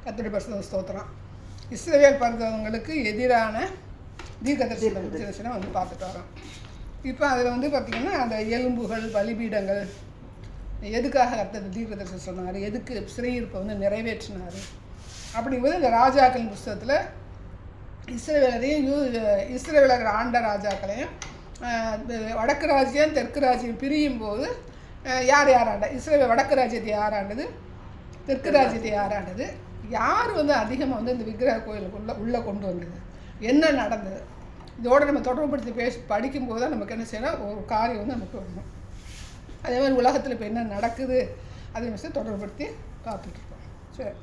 கர்த்தருடைய பரிசுத்த ஸ்தோத்திரம். இஸ்ரவேல் பிறந்தவங்களுக்கு எதிரான தீர்க்கதரிசனம் வந்து பார்த்துட்டு வரோம். இப்போ அதில் வந்து பார்த்திங்கன்னா அந்த எலும்புகள் பலிபீடங்கள் எதுக்காக கர்த்தர் தீர்க்கதரிசனம் சொன்னார், எதுக்கு சிறையிருப்பை வந்து நிறைவேற்றினார் அப்படிங்கும்போது இந்த ராஜாக்களின் புஸ்தகத்தில் இஸ்ரவேலர் ஆண்ட ராஜாக்களையும் வடக்கு ராஜ்யம் தெற்கு ராஜ்யம் பிரியும் போது யார் ஆண்டா, இஸ்ரவேல் வடக்கு ராஜ்யத்தை யார் ஆண்டது, தெற்கு ராஜ்யத்தை யார் ஆண்டது, யார் வந்து அதிகமாக வந்து இந்த விக்கிரக கோயிலுக்குள்ளே உள்ளே கொண்டு வந்தது, என்ன நடந்தது, இதோடு நம்ம தொடர்புபடுத்தி படிக்கும்போது தான் நமக்கு என்ன செய்யணும், ஒரு காரியம் வந்து நமக்கு வரணும். அதே மாதிரி உலகத்தில் இப்போ என்ன நடக்குது அதே விஷயம் தொடர்புபடுத்தி பார்த்துட்ருக்கோம். சரி,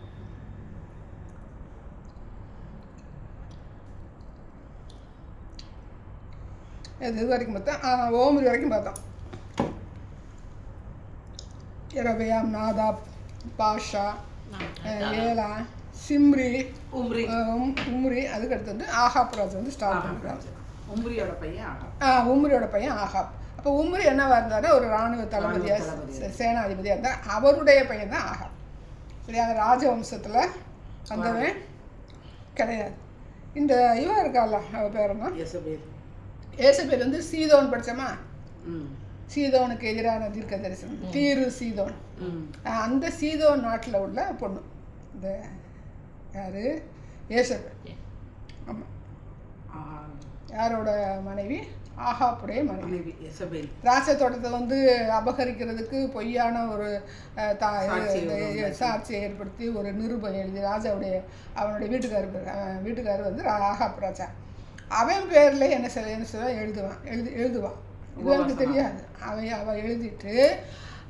இது வரைக்கும் பார்த்தோம். ஓமிரி வரைக்கும் பார்த்தோம். யெரொபெயாம், நாதாப், பாஷா, ஏலா, சிம்ரி, உம்ரி, அதுக்கு அடுத்து வந்து ஆகாப் ராஜா வந்து ஸ்டார்ட் பண்ணுறாங்க. உம்ரியோட பையன் ஆகாப். அப்போ உம்ரி என்னவா இருந்தார், ஒரு இராணுவ தளபதியாக சேனாதிபதியாக இருந்தார். அவருடைய பையன் தான் ஆகாப். சரியா, ராஜவம்சத்தில் வந்தவன் கிடையாது. இந்த இவன் இருக்கால, அவள் பேர் என்ன, ஏசபேல் வந்து சீதோன் படித்தோமா, சீதோனுக்கு எதிரான தீர்க்க தரிசனம், தீரு சீதோன். அந்த சீதோன் நாட்டில் உள்ள பொண்ணு இந்த யார், ஏசபேல். ஆமாம், யாரோட மனைவி, ஆகாப்புடைய மனைவி ஏசபேல். திராட்சை தோட்டத்தை வந்து அபகரிக்கிறதுக்கு பொய்யான ஒரு சாட்சியை ஏற்படுத்தி ஒரு நிருபம் எழுதி ராஜாவுடைய அவனுடைய வீட்டுக்காரர் வந்து ஆகாப் ராஜா, அவன் பேரில் என்ன செய்வான், எழுதுவான். இது எனக்கு தெரியாது. அவன் எழுதிட்டு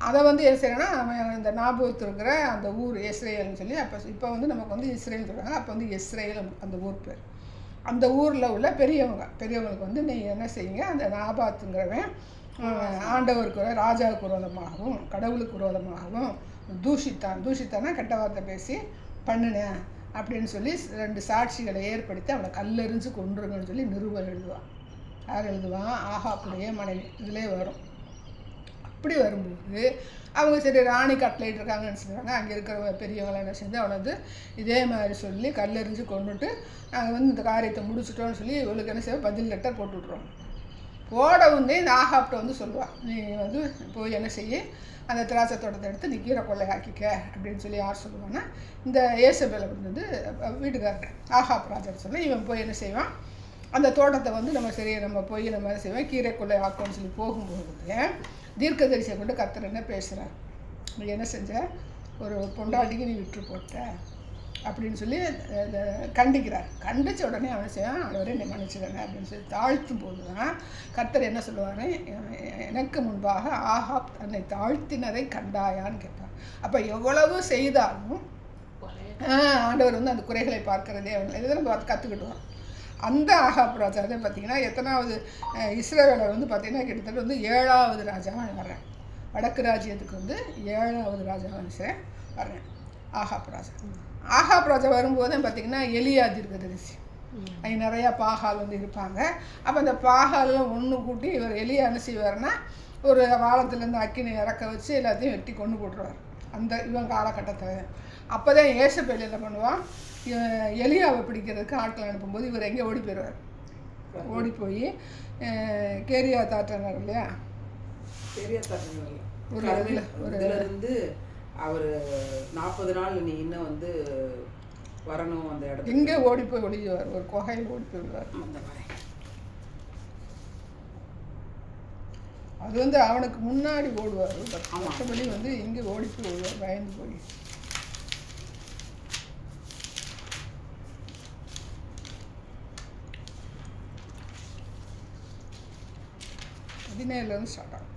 அதை வந்து என்ன செய்யறேன்னா, அவன் இந்த நாபோத் இருக்கிற அந்த ஊர் இஸ்ரேல்னு சொல்லி, இப்போ வந்து நமக்கு வந்து இஸ்ரேல் சொல்கிறாங்க, அப்போ வந்து இஸ்ரேல் அந்த ஊர் பேர். அந்த ஊரில் உள்ள பெரியவங்களுக்கு வந்து நீ என்ன செய்யுங்க, அந்த நாபாத்துங்கிறவன் ஆண்டவருக்கு ராஜாவுக்கு விரோதமாகவும் கடவுளுக்கு விரோதமாகவும் தூஷித்தானா கெட்ட வார்த்தை பேசி பண்ணினேன் அப்படின்னு சொல்லி 2 சாட்சிகளை ஏற்படுத்தி அவனை கல்லெறிஞ்சு கொன்றுங்கன்னு சொல்லி நிருபம் எழுதுவான். யார் எழுதுவான், ஆகாப்புடைய மனைவி. இதிலே வரும். அப்படி வரும்போது அவங்க சரி ராணி கட்டளையிட்டு இருக்காங்கன்னு சொல்லுவாங்க. அங்கே இருக்கிற பெரியவங்களாம் என்ன செஞ்சு அவனை வந்து இதே மாதிரி சொல்லி கல்லெறிஞ்சு கொண்டுட்டு நாங்கள் வந்து இந்த காரியத்தை முடிச்சிட்டோன்னு சொல்லி இவளுக்கு என்ன செய்வோம், பதில் லெட்டர் போட்டு விட்ருவோம். போடவுந்தே இந்த ஆகாப்ட வந்து சொல்லுவாள், நீ வந்து போய் என்ன செய்ய, அந்த திராட்சை தோட்டத்தை எடுத்து நீ கீரை கொள்ளை ஆக்கிக்க அப்படின்னு சொல்லி யார் சொல்லுவான்னா, இந்த ஏசபேலை வந்து வீட்டுக்காரர் ஆகாப் ராஜா சொல்ல, இவன் போய் என்ன செய்வான், அந்த தோட்டத்தை வந்து நம்ம போய் நம்ம என்ன செய்வோம், கீரை கொள்ளை ஆக்கோன்னு சொல்லி போகும்போது தீர்க்கதரிசியை கொண்டு கர்த்தர் என்ன பேசுகிறார், நீ என்ன செஞ்ச, ஒரு பொண்டாட்டிக்கு நீ விட்டு போட்ட அப்படின்னு சொல்லி கண்டிக்கிறார். கண்டித்த உடனே அவனை செய்வான், அவரே என்னை மன்னிச்சுக்கங்க அப்படின்னு சொல்லி தாழ்த்தும் போது தான் கர்த்தர் என்ன சொல்லுவார், எனக்கு முன்பாக ஆகாப் தன்னை தாழ்த்தினதை கண்டாயான்னு கேட்பார். அப்போ எவ்வளவு செய்தாலும் ஆண்டவர் வந்து அந்த குறைகளை பார்க்கறதே அவன் இதை நம்ம கற்றுக்கிட்டோம். அந்த ஆகாப் ராஜாவே பார்த்திங்கன்னா எத்தனாவது இஸ்ரவேலர் வந்து பார்த்திங்கன்னா கிட்டத்தட்ட வந்து 7வது ராஜாவாக வர்றேன். வடக்கு ராஜ்யத்துக்கு வந்து 7வது ராஜாவாக வர்றேன் ஆகாப் ராஜா. ஆகாப் ராஜா வரும்போது பார்த்திங்கன்னா எலியா தீர்க்கதரிசி, அங்கே நிறையா பாகால் வந்து இருப்பாங்க. அப்போ அந்த பாகாலெலாம் ஒன்று கூட்டி இவர் எலியா என்ன செய்வார்னா, ஒரு வானத்துலேருந்து அக்கினி இறக்க வச்சு எல்லாத்தையும் வெட்டி கொண்டு போட்டுருவார் அந்த இவன் காலகட்டத்தில். அப்போ தான் ஏசபேல் என்ன பண்ணுவான், எலியாவை பிடிக்கிறதுக்கு ஆட்கள் அனுப்பும்போது இவர் எங்கே ஓடி போயிடுவார், ஓடி போய் கேரியா தாற்றனர் இல்லையா, ஒரு இருந்து அவர் 40 நாள் நீ இன்னும் வந்து வரணும் அந்த இடத்துல, இங்கே ஓடி போய் ஒளிஞ்சுவார், ஒரு குகையில் ஓடி போயிடுவார். அந்த மாதிரி அது வந்து அவனுக்கு முன்னாடி ஓடுவார். மற்றபடி வந்து இங்கே ஓடி போய் ஓடுவார் பயந்து போய். பதினேழுலேருந்து ஸ்டார்ட் ஆகும்.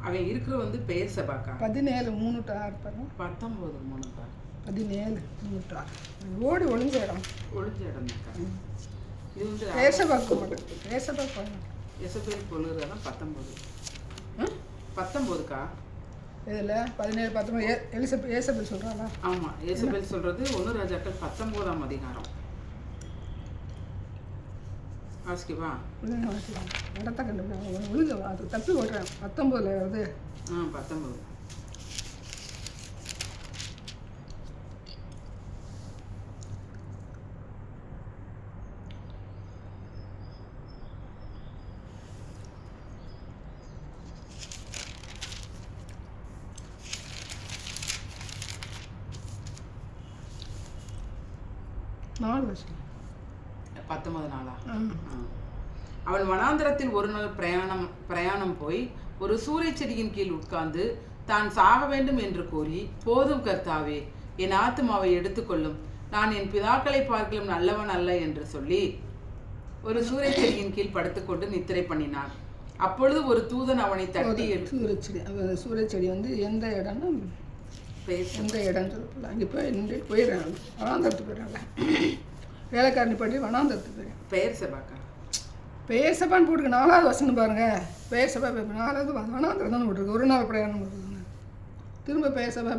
அவன் இருக்கிற வந்து பெயர் சபாக்கா 17:3-6 பாருங்க. 19:3 17:3-6 ஓடி ஒளிஞ்ச இடம். ஒளிஞ்ச இடம் தாக்கா. இது வந்து ஏசபாக்கு மட்டும். ஏசபாக்கு எசபேல் கொள்ளுறதான் 19க்கா. இதில் 17-19 ஏசபேல் சொல்கிறாங்களா? ஆமாம், ஏசபேல் சொல்கிறது 1 ராஜாக்கள் 19ஆம் அதிகாரம். வாசிக்கவா? இடத்த கண்டுபிடிங்க. ஒழுங்க அது தப்பி ஓடுறேன். 19 வருது. 19. நாலு வருஷம் 19 நாளா? அவன் வனாந்திரத்தில் ஒரு நாள் பிரயாணம் போய் ஒரு சூறை செடியின் கீழ் உட்கார்ந்து தான் சாக வேண்டும் என்று கூறி, போதும் கர்த்தாவே, என் ஆத்துமாவை எடுத்துக்கொள்ளும், நான் என் பிதாக்களை பார்க்கலும் நல்லவன் அல்ல என்று சொல்லி ஒரு சூறை செடியின் கீழ் படுத்துக்கொண்டு நித்திரை பண்ணினான். அப்பொழுது ஒரு தூதன் அவனை தட்டி சூறைச்செடி வந்து எந்த இடம்னா எந்த இடம் சொல்லப்படல. அங்கே போய் நின்று போயிடுறாங்க. வனாந்தரத்துக்கு போயிடுறாங்க. வேலைக்காரனி படி வனாந்தரத்துக்கு போயிடுறாங்க. பெயர் சபாக்கா. பெயர் சபான்னு போட்டுருக்கு. 4வது வசனம் பாருங்க. பெயர் சபா 4வது வனாந்தரம் தானே போட்டிருக்கு. ஒரு நாள் பிரயாணம் போட்டுருக்குங்க. திரும்ப பெயர் சபா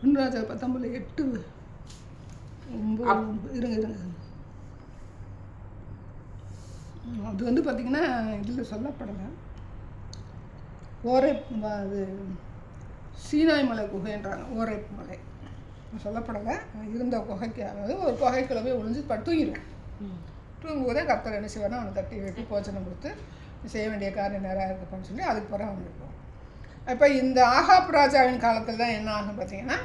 நீங்கள் ராஜா 19:8 இருங்க. அது வந்து பார்த்திங்கன்னா இதில் சொல்லப்படலை. ஓரேப் அது சீனாய் மலை குகைன்றாங்க. ஓரேப் மலை சொல்லப்படலை. இருந்த குகைக்கு, அதாவது ஒரு குகைக்குள்ள போய் ஒளிஞ்சு தூங்கிடுவேன். தூங்கும்போதே கர்த்தர் என்ன செய்வார்னா அவனை தட்டி வெட்டி போச்சனை கொடுத்து செய்ய வேண்டிய காரியம் நேராக இருக்குப்பான்னு சொல்லி அதுக்கு பிறகு அவன் இருப்போம். இப்போ இந்த ஆகாப் ராஜாவின் காலத்தில் தான் என்ன ஆகும் பார்த்தீங்கன்னா,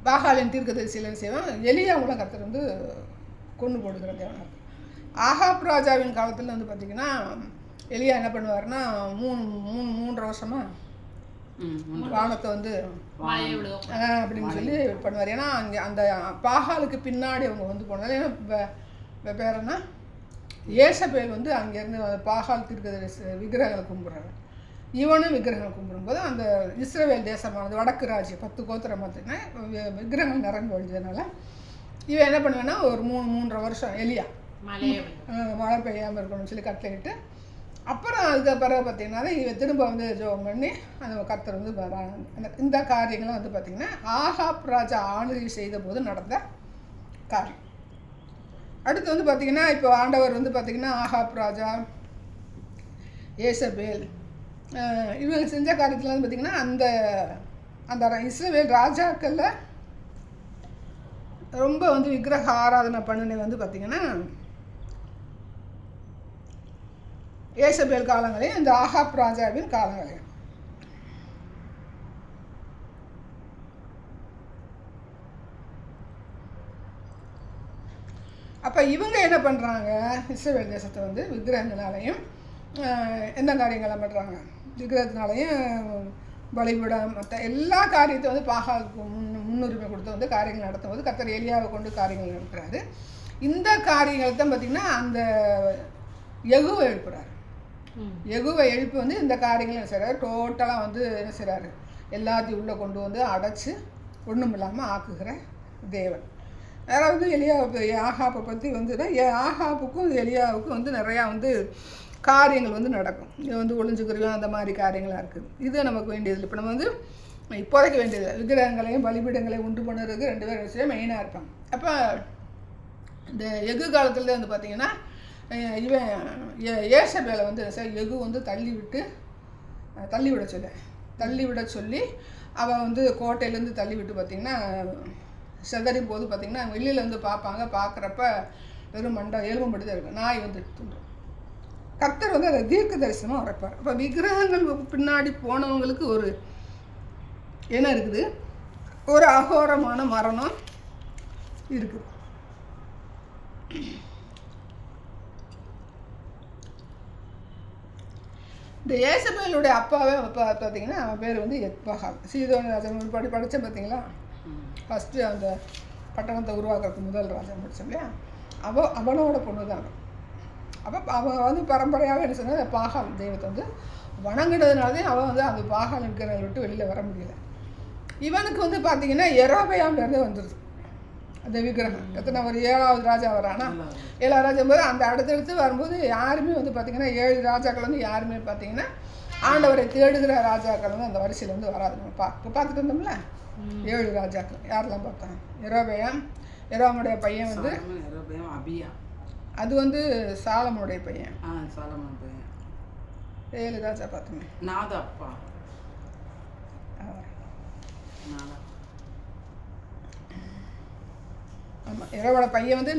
பாகாலின் தீர்க்கதரிசியில் செய்வான். எலியாவும் கர்த்தர் வந்து கொண்டு போடுகிற தேவனார். ஆகாப் ராஜாவின் காலத்தில் வந்து பார்த்திங்கன்னா எலியா என்ன பண்ணுவார்னா 3 வருஷமாக வானத்தை வந்து அப்படின்னு சொல்லி பண்ணுவார். ஏன்னா அங்கே அந்த பாகாலுக்கு பின்னாடி அவங்க வந்து போனதால், ஏன்னா பேர் என்ன ஏசபேல் வந்து அங்கேருந்து பாகால் தீர்க்கதரிசி விக்கிரகங்களை கும்பிட்றாங்க. இவனும் விக்கிரகங்கள் கும்பிடும்போது அந்த இஸ்ரவேல் தேசமானது வடக்கு ராஜ்யம் 10 கோத்திரம் பார்த்திங்கன்னா விக்கிரகங்கள் நிரம்பி ஒழிஞ்சதுனால இவன் என்ன பண்ணுவேன்னா ஒரு 3-3.5 வருஷம் எலியா மழை பெய்யாமல் இருக்கணும்னு சொல்லி கட்டளையிட்டு, அப்புறம் அதுக்கு பிறகு பார்த்திங்கன்னா இவன் திரும்ப வந்து ஜெபம் பண்ணி அந்த கர்த்தர் வந்து இந்த காரியங்களும் வந்து பார்த்திங்கன்னா ஆகாப் ராஜா ஆளுகை செய்த போது நடந்த காரியம். அடுத்து வந்து பார்த்திங்கன்னா இப்போ ஆண்டவர் வந்து பார்த்திங்கன்னா ஆகாப் ராஜா, ஏசபேல் இவங்க செஞ்ச காரியத்தில் வந்து பார்த்திங்கன்னா அந்த இஸ்ரவேல் ராஜாக்களில் ரொம்ப வந்து விக்கிரக ஆராதனை பண்ணினது வந்து பார்த்திங்கன்னா ஏசபேல் காலங்களையும் இந்த ஆகாப் ராஜாவின் காலங்களையும். அப்போ இவங்க என்ன பண்ணுறாங்க, இஸ்ரவேல் தேசத்தை வந்து விக்கிரகங்களாலையும் எந்த காரியங்கள்லாம் பண்ணுறாங்க, விக்கிரகத்தினாலையும் பலிபீடம் மற்ற எல்லா காரியத்தை வந்து பாகாலுக்கு முன்னுரிமை கொடுத்து வந்து காரியங்கள் நடத்தும் போது கர்த்தர் எலியாவை கொண்டு காரியங்கள் நடத்துகிறாரு. இந்த காரியங்களை தான் பார்த்திங்கன்னா அந்த யெகூவை எழுப்புறாரு. யெகூவை எழுப்பி வந்து இந்த காரியங்கள் என்ன செய்கிறாரு, டோட்டலாக வந்து என்ன செய்கிறாரு, எல்லாத்தையும் உள்ளே கொண்டு வந்து அடைச்சி ஒன்றும் இல்லாமல் ஆக்குகிற தேவன். யாராவது எலியாவை ஆகாப்பை பற்றி வந்து ஆகாப்புக்கும் எலியாவுக்கும் வந்து நிறையா வந்து காரியங்கள் வந்து நடக்கும். இது வந்து ஒளிஞ்சுக்கிறோம் அந்த மாதிரி காரியங்களாக இருக்குது. இது நமக்கு வேண்டியதில்லை. இப்போ நம்ம வந்து இப்போதைக்கு வேண்டியது விக்கிரகங்களையும் பலிபீடங்களையும் உண்டு பண்ணுறதுக்கு 2 பேர் வச்சு மெயினாக இருப்பாங்க. அப்போ இந்த யெகூ காலத்தில் வந்து பார்த்திங்கன்னா இவன் ஏசபேலை வந்து யெகூ வந்து தள்ளிவிட சொல்லி அவன் வந்து கோட்டையிலேருந்து தள்ளிவிட்டு பார்த்திங்கன்னா செதறும் போது பார்த்திங்கன்னா வெளியில் வந்து பார்ப்பாங்க. பார்க்குறப்ப வெறும் எலும்பு மட்டும் தான் இருக்கும். நாய் வந்து துண்டும். கர்த்தர் வந்து அதை தீர்க்க தரிசனமாக உரைப்பார். அப்போ விக்கிரகங்கள் பின்னாடி போனவங்களுக்கு ஒரு என்ன இருக்குது, ஒரு அகோரமான மரணம் இருக்குது. இந்த ஏசபேலுடைய அப்பாவே பார்த்தீங்கன்னா அவன் பேர் வந்து எத்பகால். சீதோன் ராஜன் படித்தேன் பார்த்தீங்களா, ஃபஸ்ட்டு அந்த பட்டணத்தை உருவாக்குறதுக்கு முதல் ராஜா படித்தோம் இல்லையா, அவனோட பொண்ணு தான். அப்போ அவன் வந்து பரம்பரையாக என்ன சொன்னால் பாகால் தெய்வத்தை வந்து வணங்கினதுனாலே அவன் வந்து அந்த பாகால் இருக்கிறத விட்டு வெளியில் வர முடியல. இவனுக்கு வந்து பார்த்தீங்கன்னா யெரொபெயாம்லேருந்தே வந்துடுது அந்த விக்கிரகம். எத்தனை ஒரு 7வது ராஜா வரானா, 7வது ராஜா போது அந்த அடுத்தடுத்து வரும்போது யாருமே வந்து பார்த்திங்கன்னா 7 ராஜாக்கள் வந்து யாருமே பார்த்திங்கன்னா ஆண்டவரை தேடுகிற ராஜாக்கள் வந்து அந்த வரிசையில் வந்து வராது. நம்ம பார்த்துட்டு இருந்தோம்ல 7 ராஜாக்கள் யாரெல்லாம் பார்த்தாங்க. யெரொபெயாமுடைய பையன் வந்து அபியா, அது வந்து சாலமோனுடைய பையன். 7 ராஜா பார்த்தோமே. நாதாப்பா, ஆமாம், யெரொபெயாமோட பையன் வந்து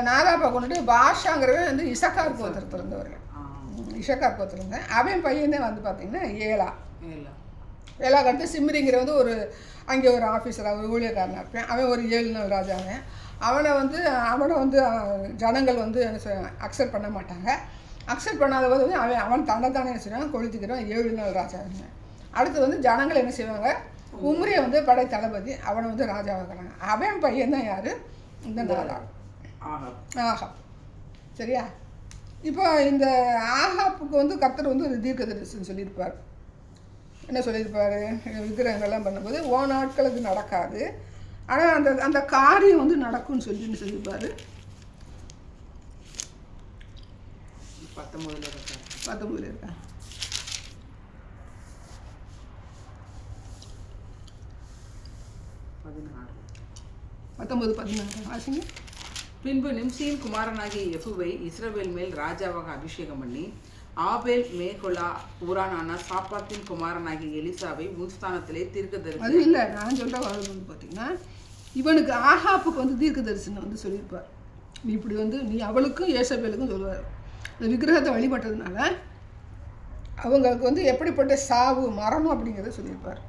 நாதாப்பை கொண்டுட்டு பாஷாங்கிறவன் வந்து இசக்கார் கோத்திரத்தில் இருந்தவர்கள். இசக்கார் கோத்திரம் இருந்தேன். அவன் பையனே வந்து பார்த்திங்கன்னா ஏலாக்கு அடுத்து சிம்ரிங்கிற வந்து ஒரு அங்கே ஒரு ஆஃபீஸராக ஒரு ஊழியக்காரனாக இருப்பேன். அவன் ஒரு 7 நாள் ராஜாவன். அவனை வந்து ஜனங்கள் வந்து அக்செப்ட் பண்ண மாட்டாங்க. அக்செப்ட் பண்ணாத போது அவன் தன்னைத்தானே என்ன செய்வான், கொளுத்திக்கிறான். 7 நாள் ராஜாவுங்க. அடுத்து வந்து ஜனங்கள் என்ன செய்வாங்க, உம்ரியை வந்து படை தளபதி, அவனை வந்து ராஜாவாக்குறாங்க. அவன் பையன் தான் யார், இந்த ஆகாப். சரியா? இப்போ இந்த ஆகாப்புக்கு வந்து கர்த்தர் வந்து ஒரு தீர்க்க தரிசனம் சொல்லியிருப்பார். என்ன சொல்லியிருப்பார், விக்கிரகங்கள்லாம் பண்ணும்போது நாட்களுக்கு நடக்காது, ஆனால் அந்த காரியம் வந்து நடக்கும்னு சொல்லியிருப்பார். 19 இருக்கா? 19-16 வாசிங்க. பின்பு நிம்சியின் குமாரனாகிய யெகூவை இஸ்ரவேல் மேல் ராஜாவாக அபிஷேகம் பண்ணி ஆபேல் மேகொலா ஊரானான சாப்பாத்தின் குமாரனாகிய எலிசாவை முன்ஸ்தானத்திலே தீர்க்க தரிசனம். அது இல்லை, நான் சொல்கிற வாழ்வு வந்து பார்த்தீங்கன்னா இவனுக்கு ஆகாப்புக்கு வந்து தீர்க்க தரிசனம் வந்து சொல்லியிருப்பார். நீ இப்படி வந்து நீ அவளுக்கும் ஏசபேலுக்கும் சொல்லுவார். இந்த விக்கிரகத்தை வழிபட்டதுனால அவங்களுக்கு வந்து எப்படிப்பட்ட சாவு மரணம் அப்படிங்கிறத சொல்லியிருப்பார்.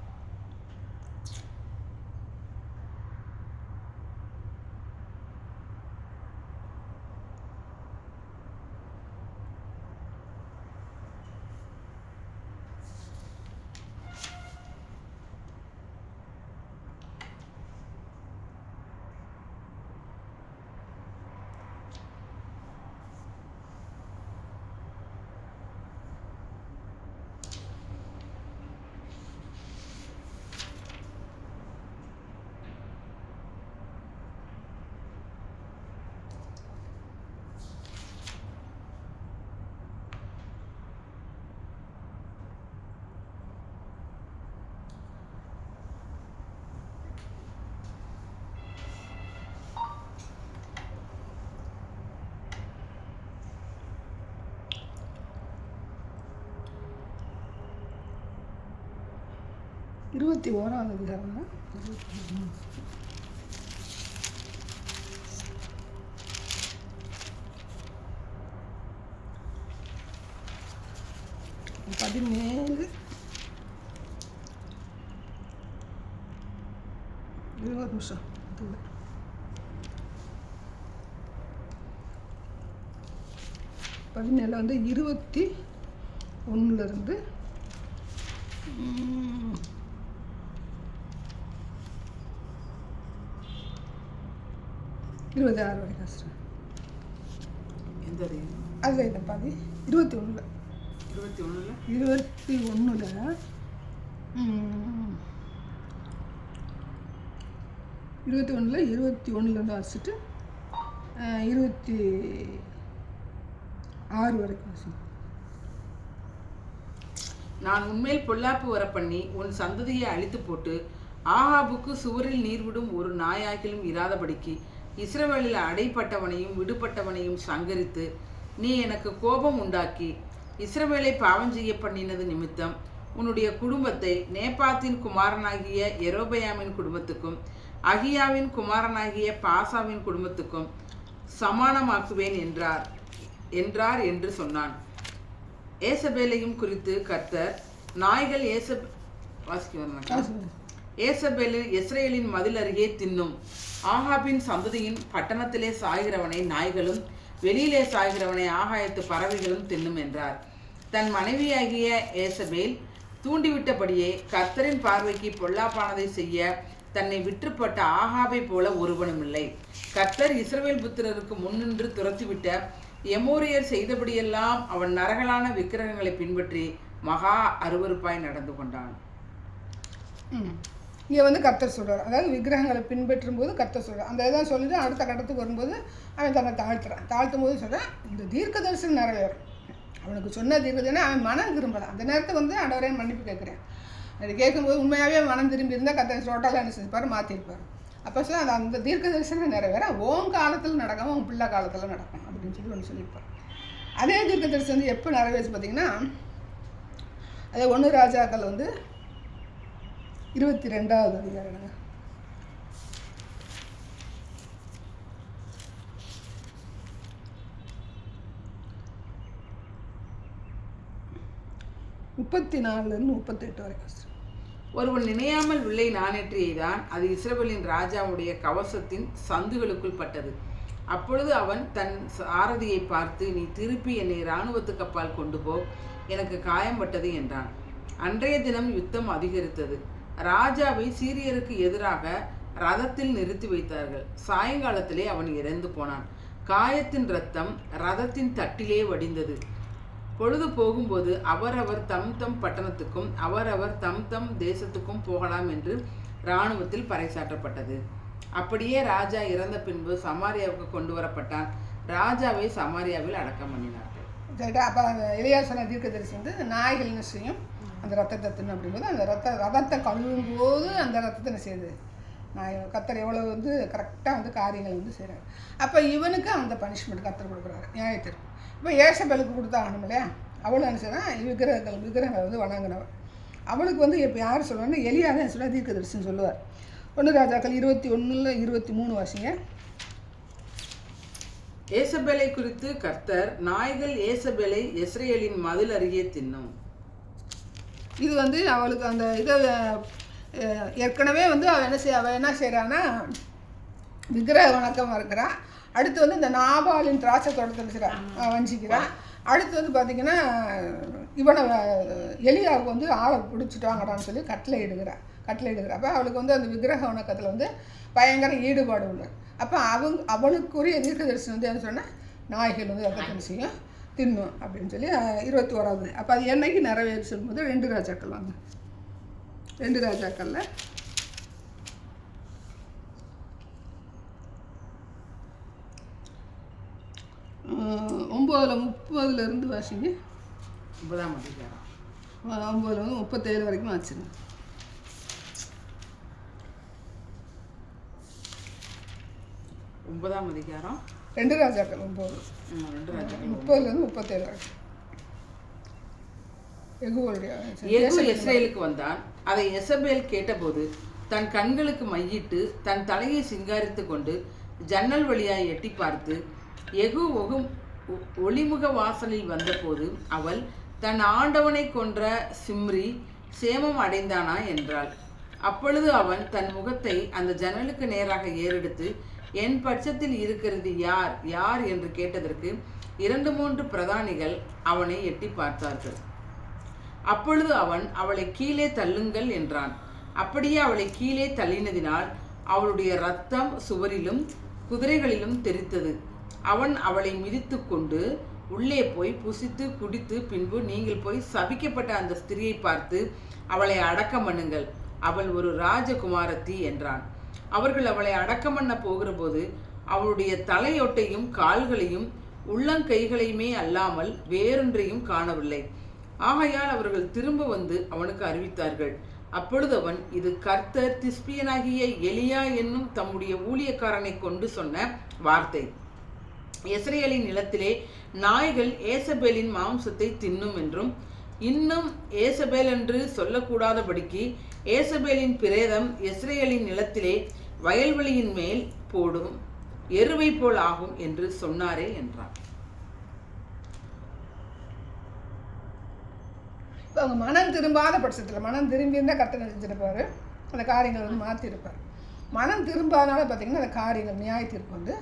இருபத்தி 1ஆவது அதிகாரம். பதினேழு 20 நிமிஷம் 17 வந்து 21 26 வரைக்கும் சார். அதில் இதை பாதி 21 21 வாசிச்சுட்டு 26 வரைக்கும் வாசிங்க. நான் உன்மேல் பொல்லாப்பு வர பண்ணி உன் சந்ததியை அழித்து போட்டு ஆகாபுக்கு சுவரில் நீர் விடும் ஒரு நாயாக்கிலும் இராதபடிக்கு இஸ்ரவேலில் அடைப்பட்டவனையும் விடுபட்டவனையும் சங்கரித்து நீ எனக்கு கோபம் உண்டாக்கி இஸ்ரவேலை பாவம் செய்ய பண்ணினது நிமித்தம் உன்னுடைய குடும்பத்தை நேபாத்தின் குமாரனாகிய யெரொபெயாமின் குடும்பத்துக்கும் அகியாவின் குமாரனாகிய பாசாவின் குடும்பத்துக்கும் சமானமாக்குவேன் என்றார். என்றார் என்று சொன்னான். ஏசபேலையும் குறித்து கர்த்தர், நாய்கள் ஏசபேலின் இஸ்ரேலின் மதில் அருகே தின்னும், ஆகாபின் சந்ததியின் பட்டணத்திலே சாய்கிறவனை நாய்களும் வெளியிலே சாய்கிறவனை ஆகாயத்து பறவைகளும் தின்னும் என்றார். தன் மனைவியாகிய ஏசபேல் தூண்டிவிட்டபடியே கர்த்தரின் பார்வைக்கு பொல்லாப்பானதை செய்ய தன்னை விற்றுப்பட்ட ஆகாபை போல ஒருவனும் இல்லை. கர்த்தர் இஸ்ரவேல் புத்திரருக்கு முன்னின்று துரத்திவிட்ட எமோரியர் செய்தபடியெல்லாம் அவன் நரகலான விக்கிரகங்களை பின்பற்றி மகா அருவருப்பாய் நடந்து கொண்டான். இங்கே வந்து கர்த்தர் சொல்கிறார், அதாவது விக்கிரகங்களை பின்பற்றும் போது கர்த்தர் சொல்கிறார். அந்த இதான் சொல்லிட்டு அடுத்த கட்டத்துக்கு வரும்போது அவன் தன்னை தாழ்த்தும் போது சொல்கிறான், இந்த தீர்க்க தரிசனம் நிறைவேறும். அவனுக்கு சொன்ன தீர்க்கதரிசனம் அவன் மனம் திரும்பலாம். அந்த நேரத்தில் வந்து ஆண்டவரே மன்னிப்பு கேட்குறேன். அது கேட்கும்போது உண்மையாகவே மனம் திரும்பி இருந்தால் கர்த்தர் டோட்டலாக என்ன செஞ்சுப்பார், மாற்றிருப்பார். அப்போ சொல்ல அந்த தீர்க்க தரிசனம் நிறைவேற உன் காலத்தில் நடக்காமல் உன் பிள்ளை காலத்தில் நடக்கும் அப்படின்னு சொல்லி ஒன்று சொல்லியிருப்பார். அதே தீர்க்க தரிசனம் வந்து எப்போ நிறைவேற்று பார்த்தீங்கன்னா, அதே 1 ராஜாக்கள் வந்து 22வது அதிகாரம் 34 38 வரைக்கும். ஒருவன் நினையாமல் வில்லை நாணேற்றியைதான், அது இஸ்ரவேலின் ராஜாவுடைய கவசத்தின் சந்துகளுக்குள் பட்டது. அப்பொழுது அவன் தன் சாரதியை பார்த்து, நீ திருப்பி என்னை இராணுவத்துக்கு அப்பால் கொண்டு போ, எனக்கு காயம்பட்டது என்றான். அன்றைய தினம் யுத்தம் அதிகரித்தது. ராஜாவை சீரியருக்கு எதிராக ரதத்தில் நிறுத்தி வைத்தார்கள். சாயங்காலத்திலே அவன் இறந்து போனான். காயத்தின் இரத்தம் ரதத்தின் தட்டிலே வடிந்தது. பொழுது போகும்போது அவரவர் தம் தம் பட்டணத்துக்கும் அவரவர் தம் தம் தேசத்துக்கும் போகலாம் என்று இராணுவத்தில் பறைசாற்றப்பட்டது. அப்படியே ராஜா இறந்த பின்பு சமாரியாவுக்கு கொண்டு வரப்பட்டான். ராஜாவை சமாரியாவில் அடக்கம் பண்ணினார்கள். அப்போ எலியா சொன்ன தீர்க்கதரிசி வந்து நாய்கள் என்ன செய்யும், அந்த ரத்தத்தை தின்னு அப்படிங்கும்போது அந்த ரதத்தை கழுவும் போது அந்த ரத்தத்தை என்ன செய்யுது, நான் கர்த்தர் எவ்வளோ வந்து கரெக்டாக வந்து காரியங்கள் வந்து செய்கிறார். அப்போ இவனுக்கு அந்த பனிஷ்மெண்ட் கர்த்தர் கொடுக்குறாரு, நியாயத்திற்கு. இப்போ ஏசபேலுக்கு கொடுத்தா ஆகணும் இல்லையா, அவளும் என்ன செய்யறான், விக்கிரகங்களை வந்து வணங்கினவன். அவளுக்கு வந்து இப்போ யார் சொல்லுவாங்கன்னா எலியா தான் சொல்லுவா, தீர்க்கதரிசின்னு சொல்லுவார். 1 ராஜாக்கள் 21-23 வாசிங்க. ஏசபேலை குறித்து கர்த்தர், நாய்கள் ஏசபேலை இஸ்ரவேலின் மதில் அருகே தின்னும். இது வந்து அவளுக்கு அந்த இதை ஏற்கனவே வந்து அவள் என்ன செய்கிறான்னா விக்கிரக வணக்கம் இருக்கிறான். அடுத்து வந்து இந்த நாபாலின் திராட்சை தோட்டத்தில் வஞ்சிக்கிறான். அடுத்து வந்து பார்த்திங்கன்னா இவனை எலியாவுக்கு வந்து ஆளை பிடிச்சிட்டு வாங்கடான்னு சொல்லி கட்டளை இடுகிறான். அப்போ அவளுக்கு வந்து அந்த விக்கிரக வணக்கத்தில் வந்து பயங்கர ஈடுபாடு உண்டு. அப்போ அவளுக்குரிய தீர்க்க தரிசனம் வந்து என்ன சொன்னால், நாய்கள் வந்து ரத்தத்தை செய்யும் தின்னும் அப்படின்னு சொல்லி 21வது. அப்போ அது என்னைக்கு நிறைவேறி சொல்லும்போது 2 ராஜாக்கள் வாங்க. 2 ராஜாக்களில் 9:30 வாசிங்க. 9ஆம் அதிகாரம் 9-37 வரைக்கும் ஆச்சுங்க. 9ஆம் அதிகாரம் 2 ராஜாக்கள் 9 30-37 வரைக்கும். யெகூ இஸ்ரவேலுக்கு வந்தான். அதை எசபேல் கேட்டபோது தன் கண்களுக்கு மையிட்டு தன் தலையை சிங்காரித்து கொண்டு ஜன்னல் வழியாய் எட்டி பார்த்து, யெகூ ஒளிமுக வாசலில் வந்தபோது அவள், தன் ஆண்டவனை கொன்ற சிம்ரி சேமம் அடைந்தானா என்றாள். அப்பொழுது அவன் தன் முகத்தை அந்த ஜன்னலுக்கு நேராக ஏறெடுத்து, என் பட்சத்தில் இருக்கிறது யார் யார் என்று கேட்டதற்கு 2-3 பிரதானிகள் அவனை எட்டி பார்த்தார்கள். அப்பொழுது அவன், அவளை கீழே தள்ளுங்கள் என்றான். அப்படியே அவளை கீழே தள்ளினதினால் அவளுடைய இரத்தம் சுவரிலும் குதிரைகளிலும் தெரித்தது. அவன் அவளை மிதித்து கொண்டு உள்ளே போய் புசித்து குடித்து, பின்பு, நீங்கள் போய் சபிக்கப்பட்ட அந்த ஸ்திரியை பார்த்து அவளை அடக்கம் பண்ணுங்கள், அவள் ஒரு ராஜகுமாரத்தி என்றான். அவர்கள் அவளை அடக்கம் பண்ண போகிற போது அவளுடைய தலையொட்டையும் கால்களையும் உள்ளங்கைகளையுமே அல்லாமல் வேறொன்றையும் காணவில்லை. ஆகையால் அவர்கள் திரும்ப வந்து அவனுக்கு அறிவித்தார்கள். அப்பொழுது அவன், இது கர்த்தர் திஸ்பியனாகிய எலியா என்னும் தம்முடைய ஊழியக்காரனை கொண்டு சொன்ன வார்த்தை. இஸ்ரவேலின் நிலத்திலே நாய்கள் ஏசபேலின் மாம்சத்தை தின்னும் என்றும், இன்னும் ஏசபேல் என்று சொல்லக்கூடாதபடிக்கு ஏசபேலின் பிரேதம் இஸ்ரவேலின் நிலத்திலே வயல்வெளியின் மேல் போடும் எருவை போல் ஆகும் என்று சொன்னாரே என்றான். இப்போ அவங்க மனம் திரும்பாத பட்சத்தில், மனம் திரும்பி இருந்தால் கர்த்தர் செஞ்சுருப்பார், அந்த காரியங்களை வந்து மாற்றிருப்பார். மனம் திரும்பாதனால பார்த்திங்கன்னா அந்த காரியங்கள் நியாய தீர்ப்பு வந்து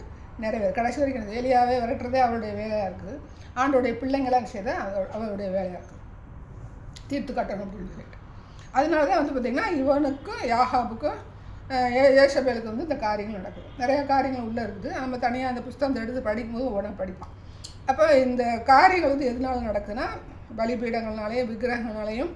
நிறைவேறு. கடைசி வரைக்கும் ஏலியாவே விரட்டுறதே அவருடைய வேலையாக இருக்குது. ஆண்டோடைய பிள்ளைங்களாம் செய்த அவருடைய வேலையாக இருக்குது, தீர்த்து கட்டணும் அப்படின்னு சொல்லிட்டு. அதனால தான் வந்து பார்த்திங்கன்னா இவனுக்கும் யாகாபுக்கும் ஏசபேலுக்கு வந்து இந்த காரியங்கள் நடக்குது. நிறையா காரியங்கள் உள்ளே இருக்குது. நம்ம தனியாக அந்த புஸ்தகத்தை எடுத்து படிக்கும்போது உடனே படிப்பான். அப்போ இந்த காரியங்கள் வந்து எதனால நடக்குதுன்னா பலிபீடங்கள்னாலேயும் விக்கிரகங்களாலேயும்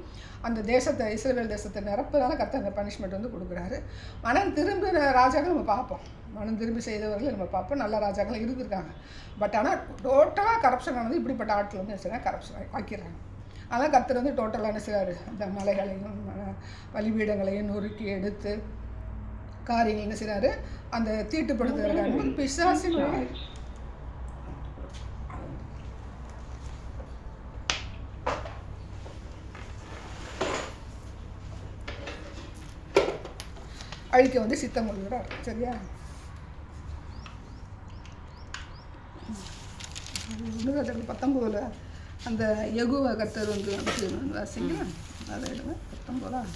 அந்த தேசத்தை, இஸ்ரவேல் தேசத்தை நிரப்புனால கர்த்தர் அந்த பனிஷ்மெண்ட் வந்து கொடுக்குறாரு. மனம் திரும்பின ராஜாக்கள் நம்ம பார்ப்போம், மனம் திரும்பி செய்தவர்கள் நம்ம பார்ப்போம், நல்ல ராஜாக்கள் இருந்திருக்காங்க. பட் ஆனால் டோட்டலாக கரப்ஷன் ஆனது இப்படிப்பட்ட ஆட்கள் வந்து என்ன கரப்ஷன் ஆக்கிடுறாங்க. அதனால் கர்த்தர் வந்து டோட்டலாக என்ன செய்கிறாரு, அந்த மலைகளையும் பலிபீடங்களையும் நொறுக்கி எடுத்து காரியங்கள் என்ன செய்கிறாரு, அந்த தீட்டுப்படுத்துகிறாங்க. பிசாசின் அழிக்க வந்து சித்தம் கொள்கிறார். சரியா? 19 அந்த யெகூவா கர்த்தர் வந்து வாசிங்க, அதை எடுங்க. 19